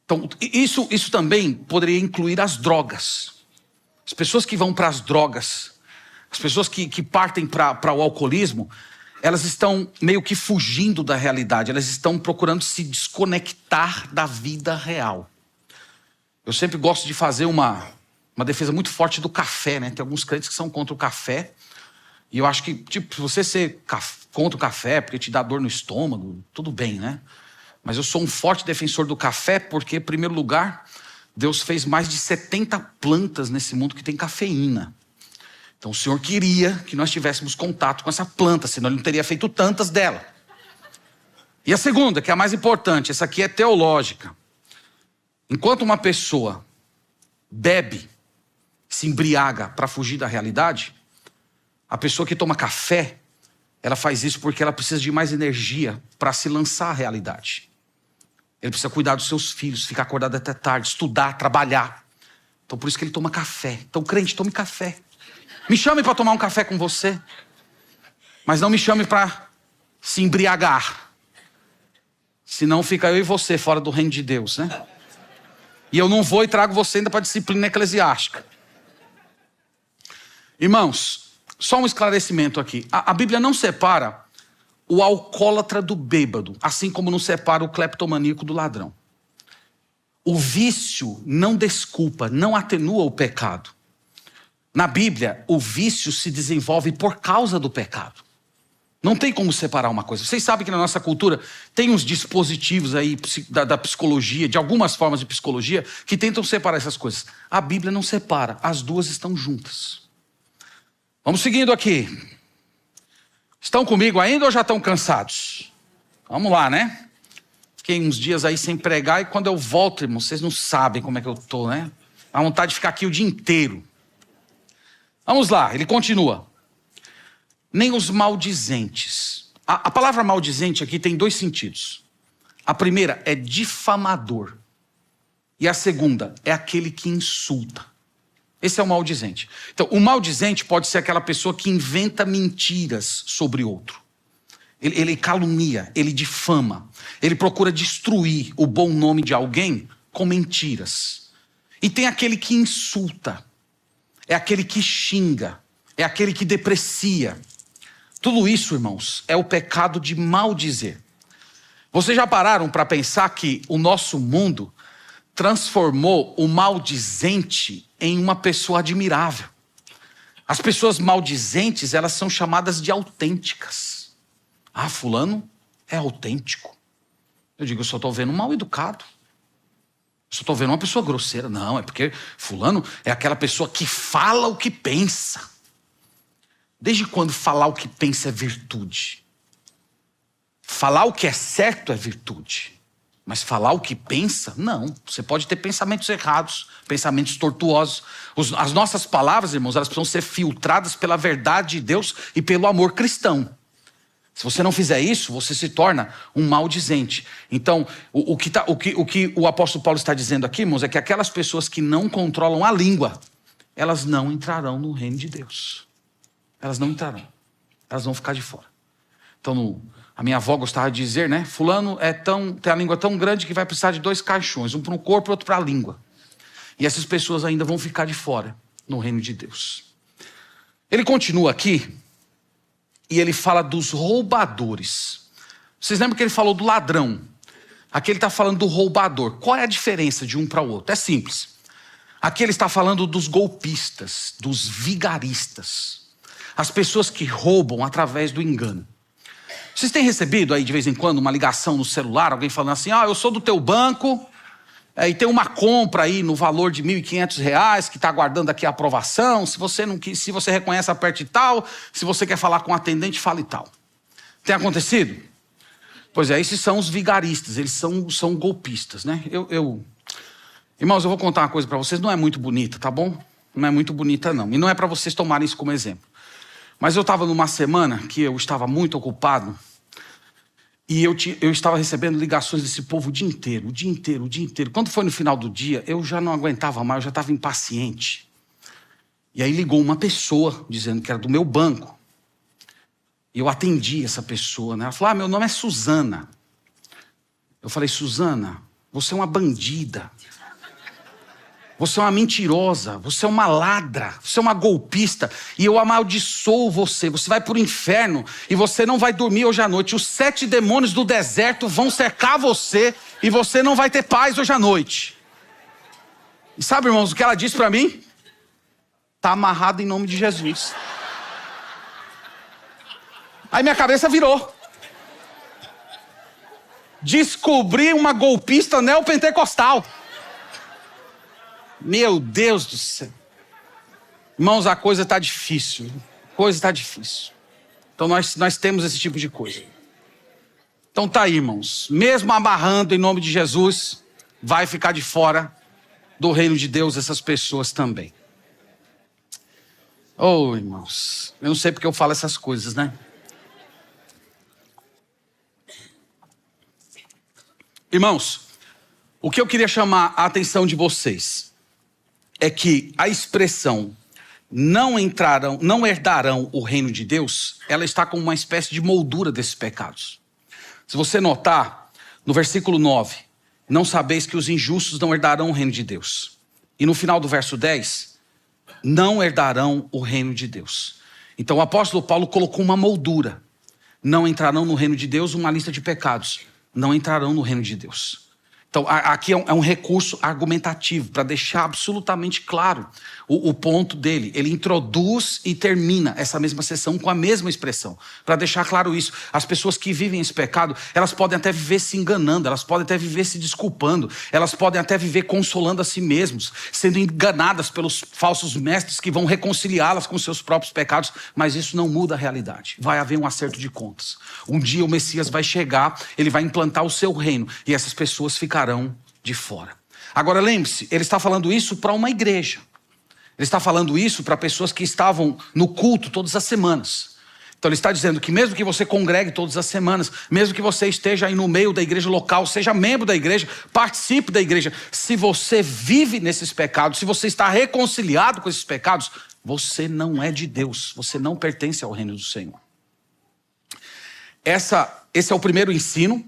Então, isso também poderia incluir as drogas. As pessoas que vão para as drogas, as pessoas que partem para o alcoolismo, elas estão meio que fugindo da realidade, elas estão procurando se desconectar da vida real. Eu sempre gosto de fazer uma defesa muito forte do café, né? Tem alguns crentes que são contra o café. E eu acho que, tipo, se você ser contra o café porque te dá dor no estômago, tudo bem, né? Mas eu sou um forte defensor do café porque, em primeiro lugar, Deus fez mais de 70 plantas nesse mundo que tem cafeína. Então o Senhor queria que nós tivéssemos contato com essa planta, senão Ele não teria feito tantas dela. E a segunda, que é a mais importante, essa aqui é teológica. Enquanto uma pessoa bebe, se embriaga para fugir da realidade, a pessoa que toma café, ela faz isso porque ela precisa de mais energia para se lançar à realidade. Ele precisa cuidar dos seus filhos, ficar acordado até tarde, estudar, trabalhar. Então por isso que ele toma café. Então crente, tome café. Me chame para tomar um café com você, mas não me chame para se embriagar. Senão fica eu e você fora do reino de Deus, né? E eu não vou e trago você ainda para a disciplina eclesiástica. Irmãos, só um esclarecimento aqui. A Bíblia não separa o alcoólatra do bêbado, assim como não separa o cleptomaníaco do ladrão. O vício não desculpa, não atenua o pecado. Na Bíblia, o vício se desenvolve por causa do pecado. Não tem como separar uma coisa. Vocês sabem que na nossa cultura tem uns dispositivos aí da psicologia, de algumas formas de psicologia, que tentam separar essas coisas. A Bíblia não separa, as duas estão juntas. Vamos seguindo aqui. Estão comigo ainda ou já estão cansados? Vamos lá, né? Fiquei uns dias aí sem pregar e quando eu volto, irmão, vocês não sabem como é que eu tô, né? A vontade de ficar aqui o dia inteiro. Vamos lá, ele continua. Nem os maldizentes. A palavra maldizente aqui tem dois sentidos. A primeira é difamador. E a segunda é aquele que insulta. Esse é o maldizente. Então, o maldizente pode ser aquela pessoa que inventa mentiras sobre outro. Ele calunia, ele difama. Ele procura destruir o bom nome de alguém com mentiras. E tem aquele que insulta. É aquele que xinga. É aquele que deprecia. Tudo isso, irmãos, é o pecado de maldizer. Vocês já pararam para pensar que o nosso mundo transformou o maldizente em uma pessoa admirável? As pessoas maldizentes, elas são chamadas de autênticas. Ah, fulano é autêntico. Eu digo, eu só estou vendo um mal educado. Eu só estou vendo uma pessoa grosseira. Não, é porque fulano é aquela pessoa que fala o que pensa. Desde quando falar o que pensa é virtude? Falar o que é certo é virtude. Mas falar o que pensa, não. Você pode ter pensamentos errados, pensamentos tortuosos. As nossas palavras, irmãos, elas precisam ser filtradas pela verdade de Deus e pelo amor cristão. Se você não fizer isso, você se torna um maldizente. Então, o que o apóstolo Paulo está dizendo aqui, irmãos, é que aquelas pessoas que não controlam a língua, elas não entrarão no reino de Deus. Elas não entrarão. Elas vão ficar de fora. Então, a minha avó gostava de dizer, né? Fulano tem a língua tão grande que vai precisar de 2 caixões. Um para o corpo e outro para a língua. E essas pessoas ainda vão ficar de fora. no reino de Deus. Ele continua aqui e ele fala dos roubadores. Vocês lembram que ele falou do ladrão? Aqui ele está falando do roubador. Qual é a diferença de um para o outro? É simples. Aqui ele está falando dos golpistas, dos vigaristas. As pessoas que roubam através do engano. Vocês têm recebido aí de vez em quando uma ligação no celular, alguém falando assim, eu sou do teu banco, e tem uma compra aí no valor de R$1.500 que está aguardando aqui a aprovação, se você reconhece, aperte tal, se você quer falar com o atendente, fale tal. Tem acontecido? Pois é, esses são os vigaristas, eles são golpistas, né? Irmãos, eu vou contar uma coisa para vocês, não é muito bonita, tá bom? Não é muito bonita não, e não é para vocês tomarem isso como exemplo. Mas eu estava numa semana que eu estava muito ocupado e eu estava recebendo ligações desse povo o dia inteiro. Quando foi no final do dia, eu já não aguentava mais, eu já estava impaciente. E aí ligou uma pessoa dizendo que era do meu banco. E eu atendi essa pessoa, né? Ela falou, meu nome é Suzana. Eu falei, Suzana, você é uma bandida. Você é uma mentirosa, você é uma ladra, você é uma golpista e eu amaldiçoo você. Você vai para o inferno e você não vai dormir hoje à noite. Os 7 demônios do deserto vão cercar você e você não vai ter paz hoje à noite. E sabe, irmãos, o que ela disse para mim? Está amarrado em nome de Jesus. Aí minha cabeça virou. Descobri uma golpista neopentecostal. Meu Deus do céu. Irmãos, a coisa está difícil. Então nós temos esse tipo de coisa. Então tá aí, irmãos. Mesmo amarrando em nome de Jesus, vai ficar de fora do reino de Deus essas pessoas também. Oh, irmãos. Eu não sei porque eu falo essas coisas, né? Irmãos, o que eu queria chamar a atenção de vocês é que a expressão não herdarão o reino de Deus, ela está como uma espécie de moldura desses pecados. Se você notar, no versículo 9, não sabeis que os injustos não herdarão o reino de Deus. E no final do verso 10, não herdarão o reino de Deus. Então o apóstolo Paulo colocou uma moldura. Não entrarão no reino de Deus, uma lista de pecados. Não entrarão no reino de Deus. Então, aqui é um recurso argumentativo para deixar absolutamente claro o ponto dele. Ele introduz e termina essa mesma sessão com a mesma expressão. Para deixar claro isso. As pessoas que vivem esse pecado, elas podem até viver se enganando, elas podem até viver se desculpando, elas podem até viver consolando a si mesmos, sendo enganadas pelos falsos mestres que vão reconciliá-las com seus próprios pecados, mas isso não muda a realidade. Vai haver um acerto de contas. Um dia o Messias vai chegar, ele vai implantar o seu reino e essas pessoas ficarão de fora. Agora lembre-se, ele está falando isso para uma igreja. Ele está falando isso para pessoas que estavam no culto todas as semanas. Então ele está dizendo que mesmo que você congregue todas as semanas, mesmo que você esteja aí no meio da igreja local, seja membro da igreja, participe da igreja, se você vive nesses pecados, se você está reconciliado com esses pecados, você não é de Deus, você não pertence ao reino do Senhor. Esse é o primeiro ensino,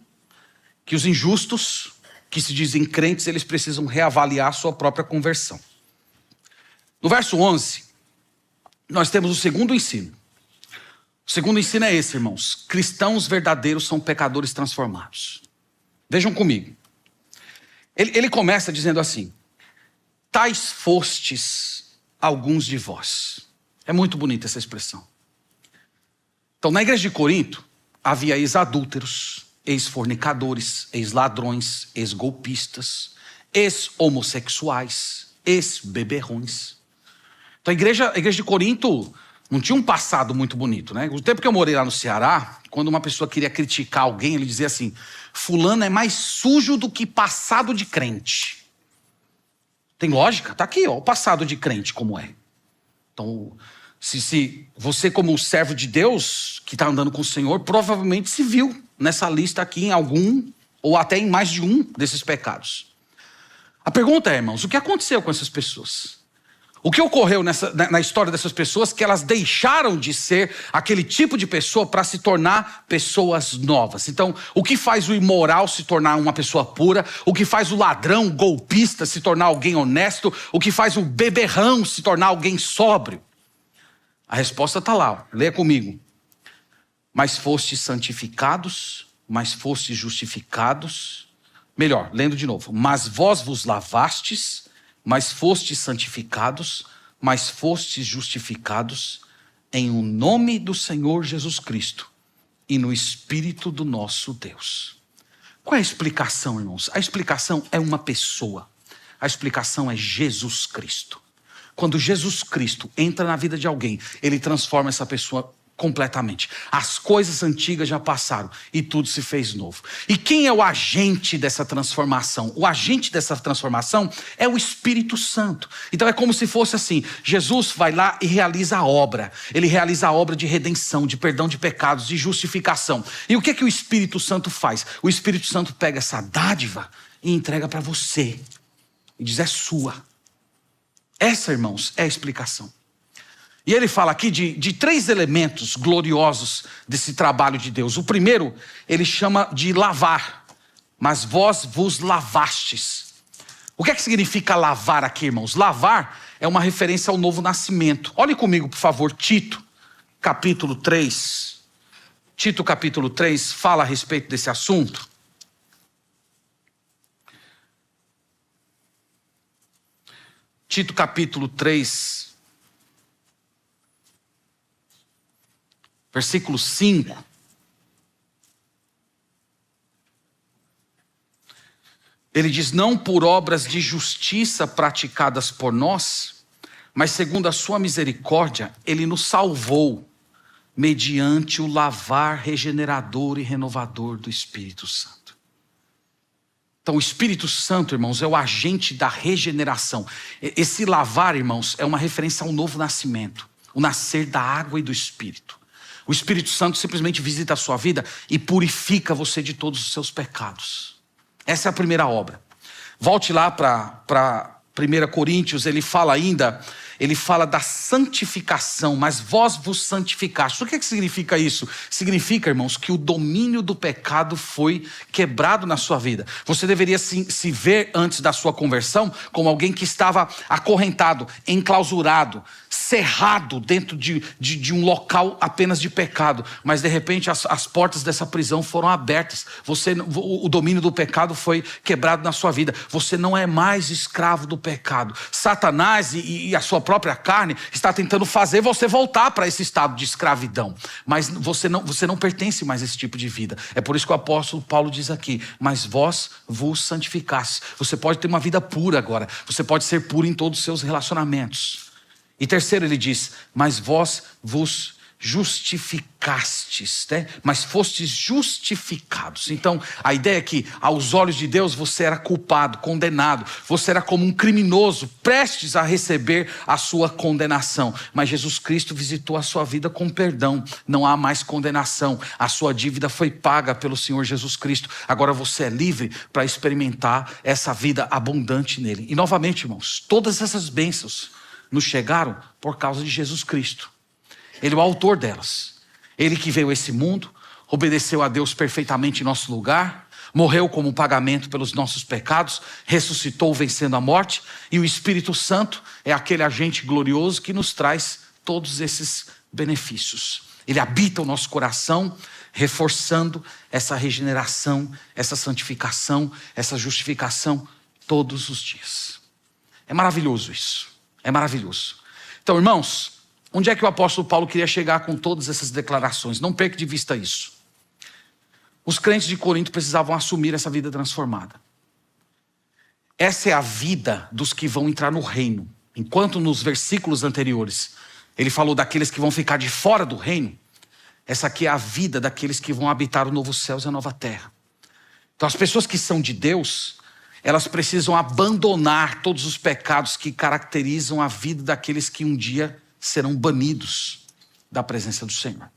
que os injustos, que se dizem crentes, eles precisam reavaliar a sua própria conversão. No verso 11, nós temos o segundo ensino. O segundo ensino é esse, irmãos. Cristãos verdadeiros são pecadores transformados. Vejam comigo. Ele começa dizendo assim: tais fostes alguns de vós. É muito bonita essa expressão. Então, na igreja de Corinto, havia ex-adúlteros, ex-fornicadores, ex-ladrões, ex-golpistas, ex-homossexuais, ex-beberrões. Então a igreja de Corinto não tinha um passado muito bonito, né? O tempo que eu morei lá no Ceará, quando uma pessoa queria criticar alguém, ele dizia assim: fulano é mais sujo do que passado de crente. Tem lógica? Tá aqui, ó, o passado de crente como é. Então, se você como servo de Deus, que está andando com o Senhor, provavelmente se viu nessa lista aqui em algum, ou até em mais de um desses pecados. A pergunta é, irmãos, o que aconteceu com essas pessoas? O que ocorreu na história dessas pessoas é que elas deixaram de ser aquele tipo de pessoa para se tornar pessoas novas. Então, o que faz o imoral se tornar uma pessoa pura? O que faz o ladrão, o golpista se tornar alguém honesto? O que faz o beberrão se tornar alguém sóbrio? A resposta está lá, ó. Leia comigo. Mas fostes santificados, mas fostes justificados. Melhor, lendo de novo. Mas vós vos lavastes, mas fostes santificados, mas fostes justificados em o nome do Senhor Jesus Cristo e no Espírito do nosso Deus. Qual é a explicação, irmãos? A explicação é uma pessoa. A explicação é Jesus Cristo. Quando Jesus Cristo entra na vida de alguém, ele transforma essa pessoa completamente. As coisas antigas já passaram e tudo se fez novo. E quem é o agente dessa transformação? O agente dessa transformação é o Espírito Santo. Então é como se fosse assim, Jesus vai lá e realiza a obra. Ele realiza a obra de redenção, de perdão de pecados, de justificação. E o que é que o Espírito Santo faz? O Espírito Santo pega essa dádiva e entrega para você. E diz, é sua. Essa, irmãos, é a explicação. E ele fala aqui de 3 elementos gloriosos desse trabalho de Deus. O primeiro, ele chama de lavar. Mas vós vos lavastes. O que é que significa lavar aqui, irmãos? Lavar é uma referência ao novo nascimento. Olhe comigo, por favor, Tito, capítulo 3. Tito, capítulo 3, fala a respeito desse assunto. Tito, capítulo 3. Versículo 5. Ele diz, não por obras de justiça praticadas por nós, mas segundo a sua misericórdia, ele nos salvou, mediante o lavar regenerador e renovador do Espírito Santo. Então o Espírito Santo, irmãos, é o agente da regeneração. Esse lavar, irmãos, é uma referência ao novo nascimento, o nascer da água e do Espírito. O Espírito Santo simplesmente visita a sua vida e purifica você de todos os seus pecados. Essa é a primeira obra. Volte lá para 1 Coríntios, ele fala da santificação, mas vós vos santificastes. O que significa isso? Significa, irmãos, que o domínio do pecado foi quebrado na sua vida. Você deveria se ver antes da sua conversão como alguém que estava acorrentado, enclausurado, cerrado dentro de um local apenas de pecado. Mas de repente as portas dessa prisão foram abertas. O domínio do pecado foi quebrado na sua vida. Você não é mais escravo do pecado. Satanás e a sua própria carne está tentando fazer você voltar para esse estado de escravidão. Mas você não pertence mais a esse tipo de vida. É por isso que o apóstolo Paulo diz aqui, mas vós vos santificastes. Você pode ter uma vida pura agora. Você pode ser puro em todos os seus relacionamentos. E terceiro ele diz, mas vós vos justificastes, né? Mas fostes justificados. Então a ideia é que aos olhos de Deus você era culpado, condenado. Você era como um criminoso, prestes a receber a sua condenação. Mas Jesus Cristo visitou a sua vida com perdão. Não há mais condenação. A sua dívida foi paga pelo Senhor Jesus Cristo. Agora você é livre para experimentar essa vida abundante nele. E novamente, irmãos, todas essas bênçãos nos chegaram por causa de Jesus Cristo. Ele é o autor delas. Ele que veio a esse mundo, obedeceu a Deus perfeitamente em nosso lugar, morreu como um pagamento pelos nossos pecados, ressuscitou vencendo a morte, e o Espírito Santo é aquele agente glorioso que nos traz todos esses benefícios. Ele habita o nosso coração, reforçando essa regeneração, essa santificação, essa justificação todos os dias. É maravilhoso isso. É maravilhoso. Então, irmãos, onde é que o apóstolo Paulo queria chegar com todas essas declarações? Não perca de vista isso. Os crentes de Corinto precisavam assumir essa vida transformada. Essa é a vida dos que vão entrar no reino. Enquanto nos versículos anteriores ele falou daqueles que vão ficar de fora do reino, essa aqui é a vida daqueles que vão habitar o novo céu e a nova terra. Então as pessoas que são de Deus, elas precisam abandonar todos os pecados que caracterizam a vida daqueles que um dia serão banidos da presença do Senhor.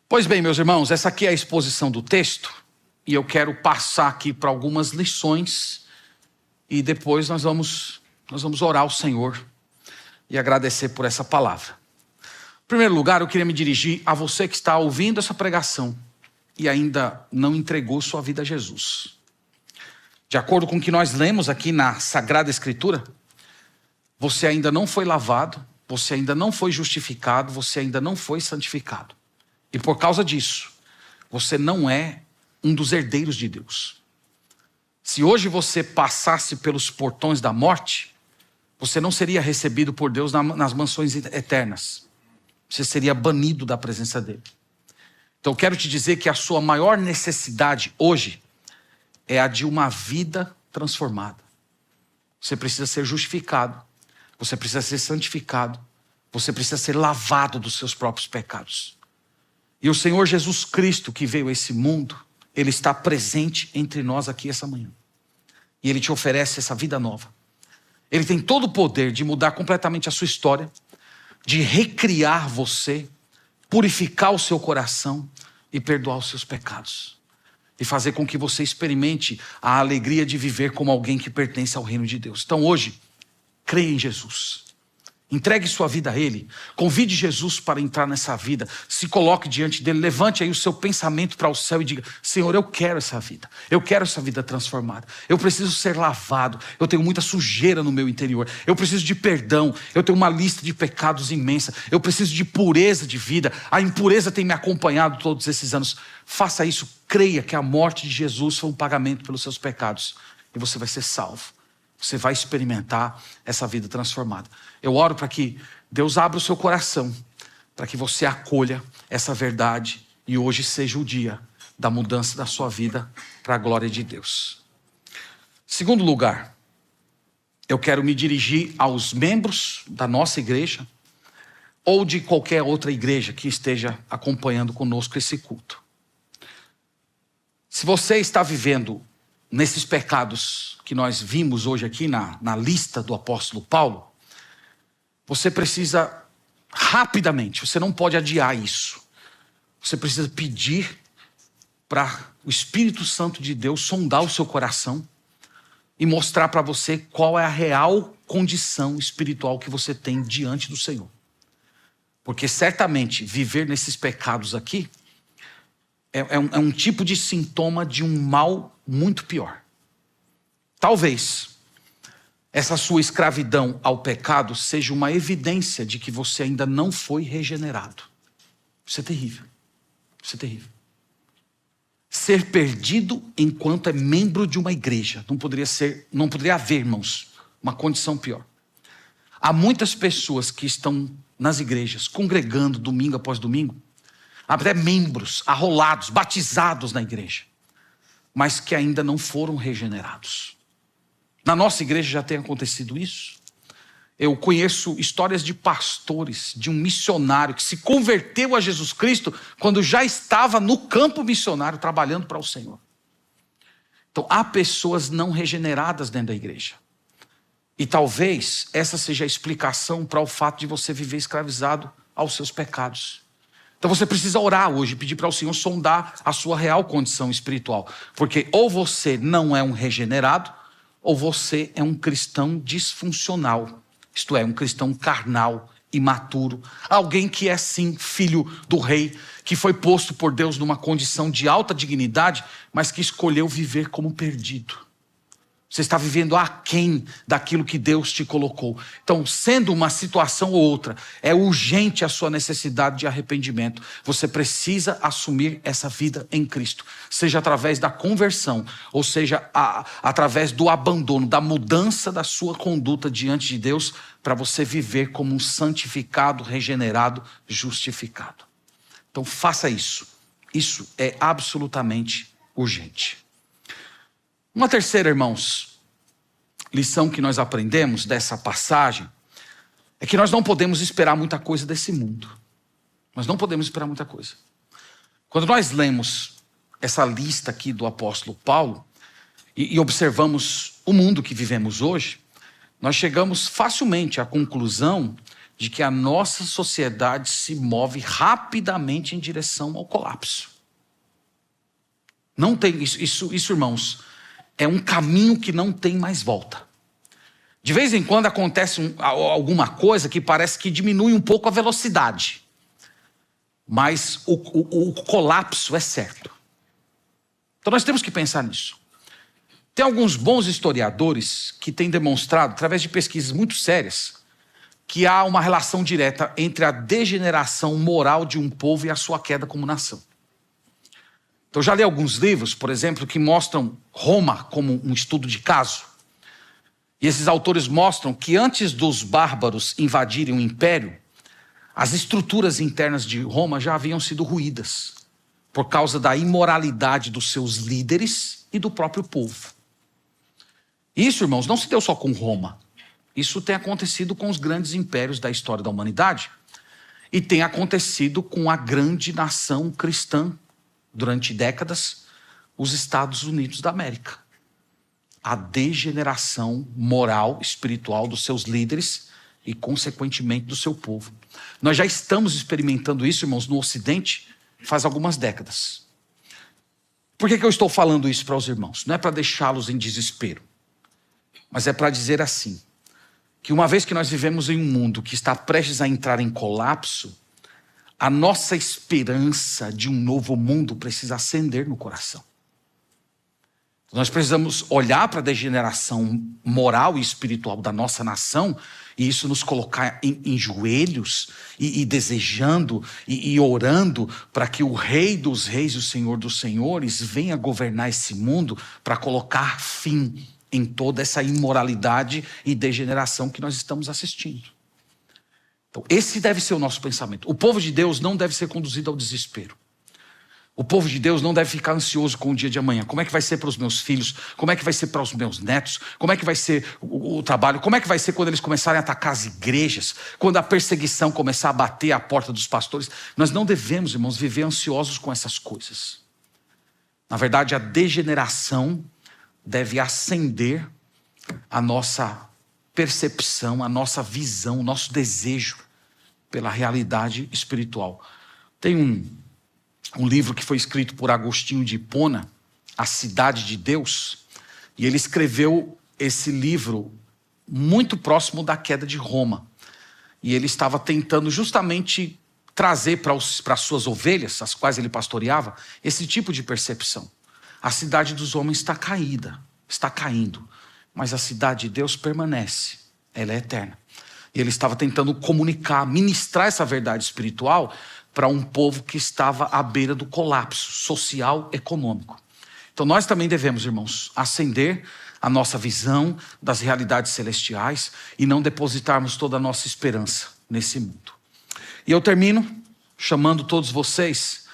Pois bem, meus irmãos, essa aqui é a exposição do texto, e eu quero passar aqui para algumas lições, e depois nós vamos Nós vamos orar ao Senhor e agradecer por essa palavra. Em primeiro lugar, eu queria me dirigir a você que está ouvindo essa pregação e ainda não entregou sua vida a Jesus. De acordo com o que nós lemos aqui na Sagrada Escritura, você ainda não foi lavado, você ainda não foi justificado, você ainda não foi santificado. E por causa disso, você não é um dos herdeiros de Deus. Se hoje você passasse pelos portões da morte, você não seria recebido por Deus nas mansões eternas. Você seria banido da presença dele. Então eu quero te dizer que a sua maior necessidade hoje é a de uma vida transformada. Você precisa ser justificado, você precisa ser santificado, você precisa ser lavado dos seus próprios pecados. E o Senhor Jesus Cristo, que veio a esse mundo, Ele está presente entre nós aqui essa manhã. E Ele te oferece essa vida nova. Ele tem todo o poder de mudar completamente a sua história, de recriar você, purificar o seu coração e perdoar os seus pecados. E fazer com que você experimente a alegria de viver como alguém que pertence ao reino de Deus. Então hoje, creia em Jesus. Entregue sua vida a Ele. Convide Jesus para entrar nessa vida. Se coloque diante dEle. Levante aí o seu pensamento para o céu e diga: Senhor, eu quero essa vida. Eu quero essa vida transformada. Eu preciso ser lavado. Eu tenho muita sujeira no meu interior. Eu preciso de perdão. Eu tenho uma lista de pecados imensa. Eu preciso de pureza de vida. A impureza tem me acompanhado todos esses anos. Faça isso. Creia que a morte de Jesus foi um pagamento pelos seus pecados. E você vai ser salvo. Você vai experimentar essa vida transformada. Eu oro para que Deus abra o seu coração, para que você acolha essa verdade e hoje seja o dia da mudança da sua vida para a glória de Deus. Segundo lugar, eu quero me dirigir aos membros da nossa igreja ou de qualquer outra igreja que esteja acompanhando conosco esse culto. Se você está vivendo nesses pecados que nós vimos hoje aqui na lista do apóstolo Paulo, você precisa rapidamente, você não pode adiar isso. Você precisa pedir para o Espírito Santo de Deus sondar o seu coração e mostrar para você qual é a real condição espiritual que você tem diante do Senhor. Porque certamente viver nesses pecados aqui é um tipo de sintoma de um mal muito pior. Talvez essa sua escravidão ao pecado seja uma evidência de que você ainda não foi regenerado. Isso é terrível. Isso é terrível. Ser perdido enquanto é membro de uma igreja. Não poderia haver, irmãos, uma condição pior. Há muitas pessoas que estão nas igrejas, congregando domingo após domingo, até membros arrolados, batizados na igreja, mas que ainda não foram regenerados. Na nossa igreja já tem acontecido isso. Eu conheço histórias de pastores, de um missionário que se converteu a Jesus Cristo quando já estava no campo missionário trabalhando para o Senhor. Então há pessoas não regeneradas dentro da igreja. E talvez essa seja a explicação para o fato de você viver escravizado aos seus pecados. Então você precisa orar hoje, pedir para o Senhor sondar a sua real condição espiritual. Porque ou você não é um regenerado, ou você é um cristão disfuncional. Isto é, um cristão carnal, imaturo. Alguém que é sim filho do rei, que foi posto por Deus numa condição de alta dignidade, mas que escolheu viver como perdido. Você está vivendo aquém daquilo que Deus te colocou. Então, sendo uma situação ou outra, é urgente a sua necessidade de arrependimento. Você precisa assumir essa vida em Cristo. Seja através da conversão, ou seja, através do abandono, da mudança da sua conduta diante de Deus, para você viver como um santificado, regenerado, justificado. Então, faça isso. Isso é absolutamente urgente. Uma terceira, irmãos, lição que nós aprendemos dessa passagem é que nós não podemos esperar muita coisa desse mundo. Nós não podemos esperar muita coisa. Quando nós lemos essa lista aqui do apóstolo Paulo e observamos o mundo que vivemos hoje, nós chegamos facilmente à conclusão de que a nossa sociedade se move rapidamente em direção ao colapso. Não tem isso, irmãos, é um caminho que não tem mais volta. De vez em quando acontece alguma coisa que parece que diminui um pouco a velocidade. Mas o colapso é certo. Então nós temos que pensar nisso. Tem alguns bons historiadores que têm demonstrado, através de pesquisas muito sérias, que há uma relação direta entre a degeneração moral de um povo e a sua queda como nação. Então eu já li alguns livros, por exemplo, que mostram Roma como um estudo de caso. E esses autores mostram que antes dos bárbaros invadirem o império, as estruturas internas de Roma já haviam sido ruídas por causa da imoralidade dos seus líderes e do próprio povo. Isso, irmãos, não se deu só com Roma. Isso tem acontecido com os grandes impérios da história da humanidade e tem acontecido com a grande nação cristã durante décadas, os Estados Unidos da América. A degeneração moral, espiritual dos seus líderes e, consequentemente, do seu povo. Nós já estamos experimentando isso, irmãos, no Ocidente, faz algumas décadas. Por que eu estou falando isso para os irmãos? Não é para deixá-los em desespero, mas é para dizer assim, que uma vez que nós vivemos em um mundo que está prestes a entrar em colapso, a nossa esperança de um novo mundo precisa acender no coração. Nós precisamos olhar para a degeneração moral e espiritual da nossa nação e isso nos colocar em joelhos e desejando e orando para que o Rei dos Reis e o Senhor dos Senhores venha governar esse mundo para colocar fim em toda essa imoralidade e degeneração que nós estamos assistindo. Então, esse deve ser o nosso pensamento. O povo de Deus não deve ser conduzido ao desespero. O povo de Deus não deve ficar ansioso com o dia de amanhã. Como é que vai ser para os meus filhos? Como é que vai ser para os meus netos? Como é que vai ser o trabalho? Como é que vai ser quando eles começarem a atacar as igrejas? Quando a perseguição começar a bater à porta dos pastores? Nós não devemos, irmãos, viver ansiosos com essas coisas. Na verdade, a degeneração deve acender a nossa percepção, a nossa visão, o nosso desejo pela realidade espiritual. Tem um livro que foi escrito por Agostinho de Hipona, A Cidade de Deus, e ele escreveu esse livro muito próximo da queda de Roma. E ele estava tentando justamente trazer para as suas ovelhas, as quais ele pastoreava, esse tipo de percepção. A cidade dos homens está caída, está caindo, mas a cidade de Deus permanece, ela é eterna. E ele estava tentando comunicar, ministrar essa verdade espiritual para um povo que estava à beira do colapso social, econômico. Então nós também devemos, irmãos, acender a nossa visão das realidades celestiais e não depositarmos toda a nossa esperança nesse mundo. E eu termino chamando todos vocês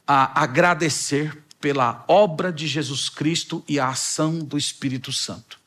a agradecer pela obra de Jesus Cristo e a ação do Espírito Santo.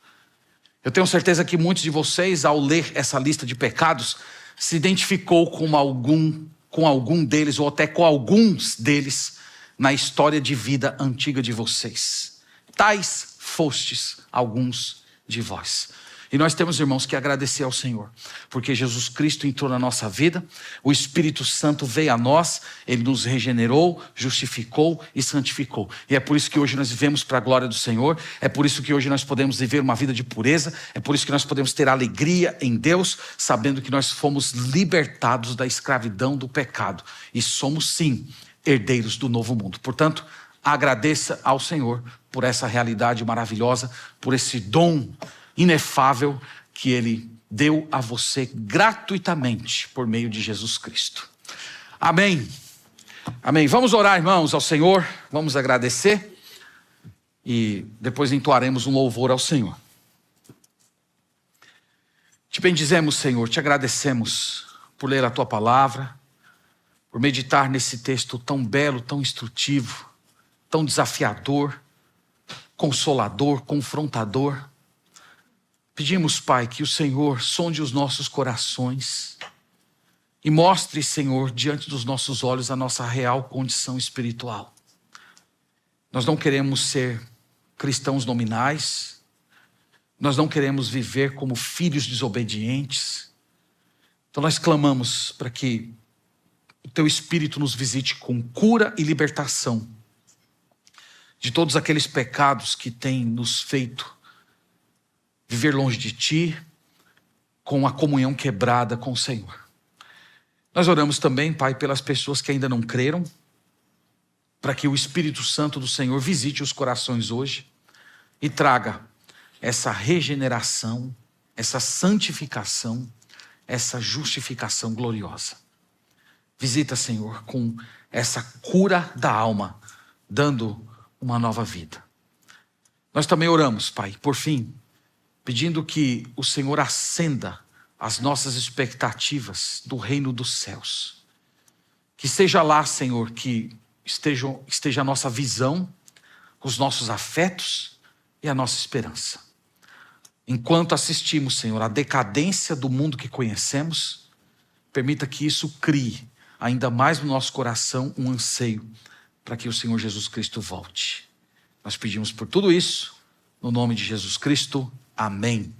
Eu tenho certeza que muitos de vocês, ao ler essa lista de pecados, se identificou com algum deles, ou até com alguns deles, na história de vida antiga de vocês. Tais fostes alguns de vós. E nós temos, irmãos, que agradecer ao Senhor, porque Jesus Cristo entrou na nossa vida, o Espírito Santo veio a nós, Ele nos regenerou, justificou e santificou. E é por isso que hoje nós vivemos para a glória do Senhor, é por isso que hoje nós podemos viver uma vida de pureza, é por isso que nós podemos ter alegria em Deus, sabendo que nós fomos libertados da escravidão do pecado. E somos, sim, herdeiros do novo mundo. Portanto, agradeça ao Senhor por essa realidade maravilhosa, por esse dom inefável que Ele deu a você gratuitamente por meio de Jesus Cristo. Amém. Amém. Vamos orar, irmãos, ao Senhor. Vamos agradecer e depois entoaremos um louvor ao Senhor. Te bendizemos, Senhor, te agradecemos por ler a Tua palavra, por meditar nesse texto tão belo, tão instrutivo, tão desafiador, consolador, confrontador. Pedimos, Pai, que o Senhor sonde os nossos corações e mostre, Senhor, diante dos nossos olhos a nossa real condição espiritual. Nós não queremos ser cristãos nominais, nós não queremos viver como filhos desobedientes. Então nós clamamos para que o Teu Espírito nos visite com cura e libertação de todos aqueles pecados que têm nos feito viver longe de Ti, com a comunhão quebrada com o Senhor. Nós oramos também, Pai, pelas pessoas que ainda não creram, para que o Espírito Santo do Senhor visite os corações hoje e traga essa regeneração, essa santificação, essa justificação gloriosa. Visita, Senhor, com essa cura da alma, dando uma nova vida. Nós também oramos, Pai, por fim, pedindo que o Senhor acenda as nossas expectativas do reino dos céus. Que seja lá, Senhor, que esteja a nossa visão, os nossos afetos e a nossa esperança. Enquanto assistimos, Senhor, à decadência do mundo que conhecemos, permita que isso crie ainda mais no nosso coração um anseio para que o Senhor Jesus Cristo volte. Nós pedimos por tudo isso, no nome de Jesus Cristo. Amém.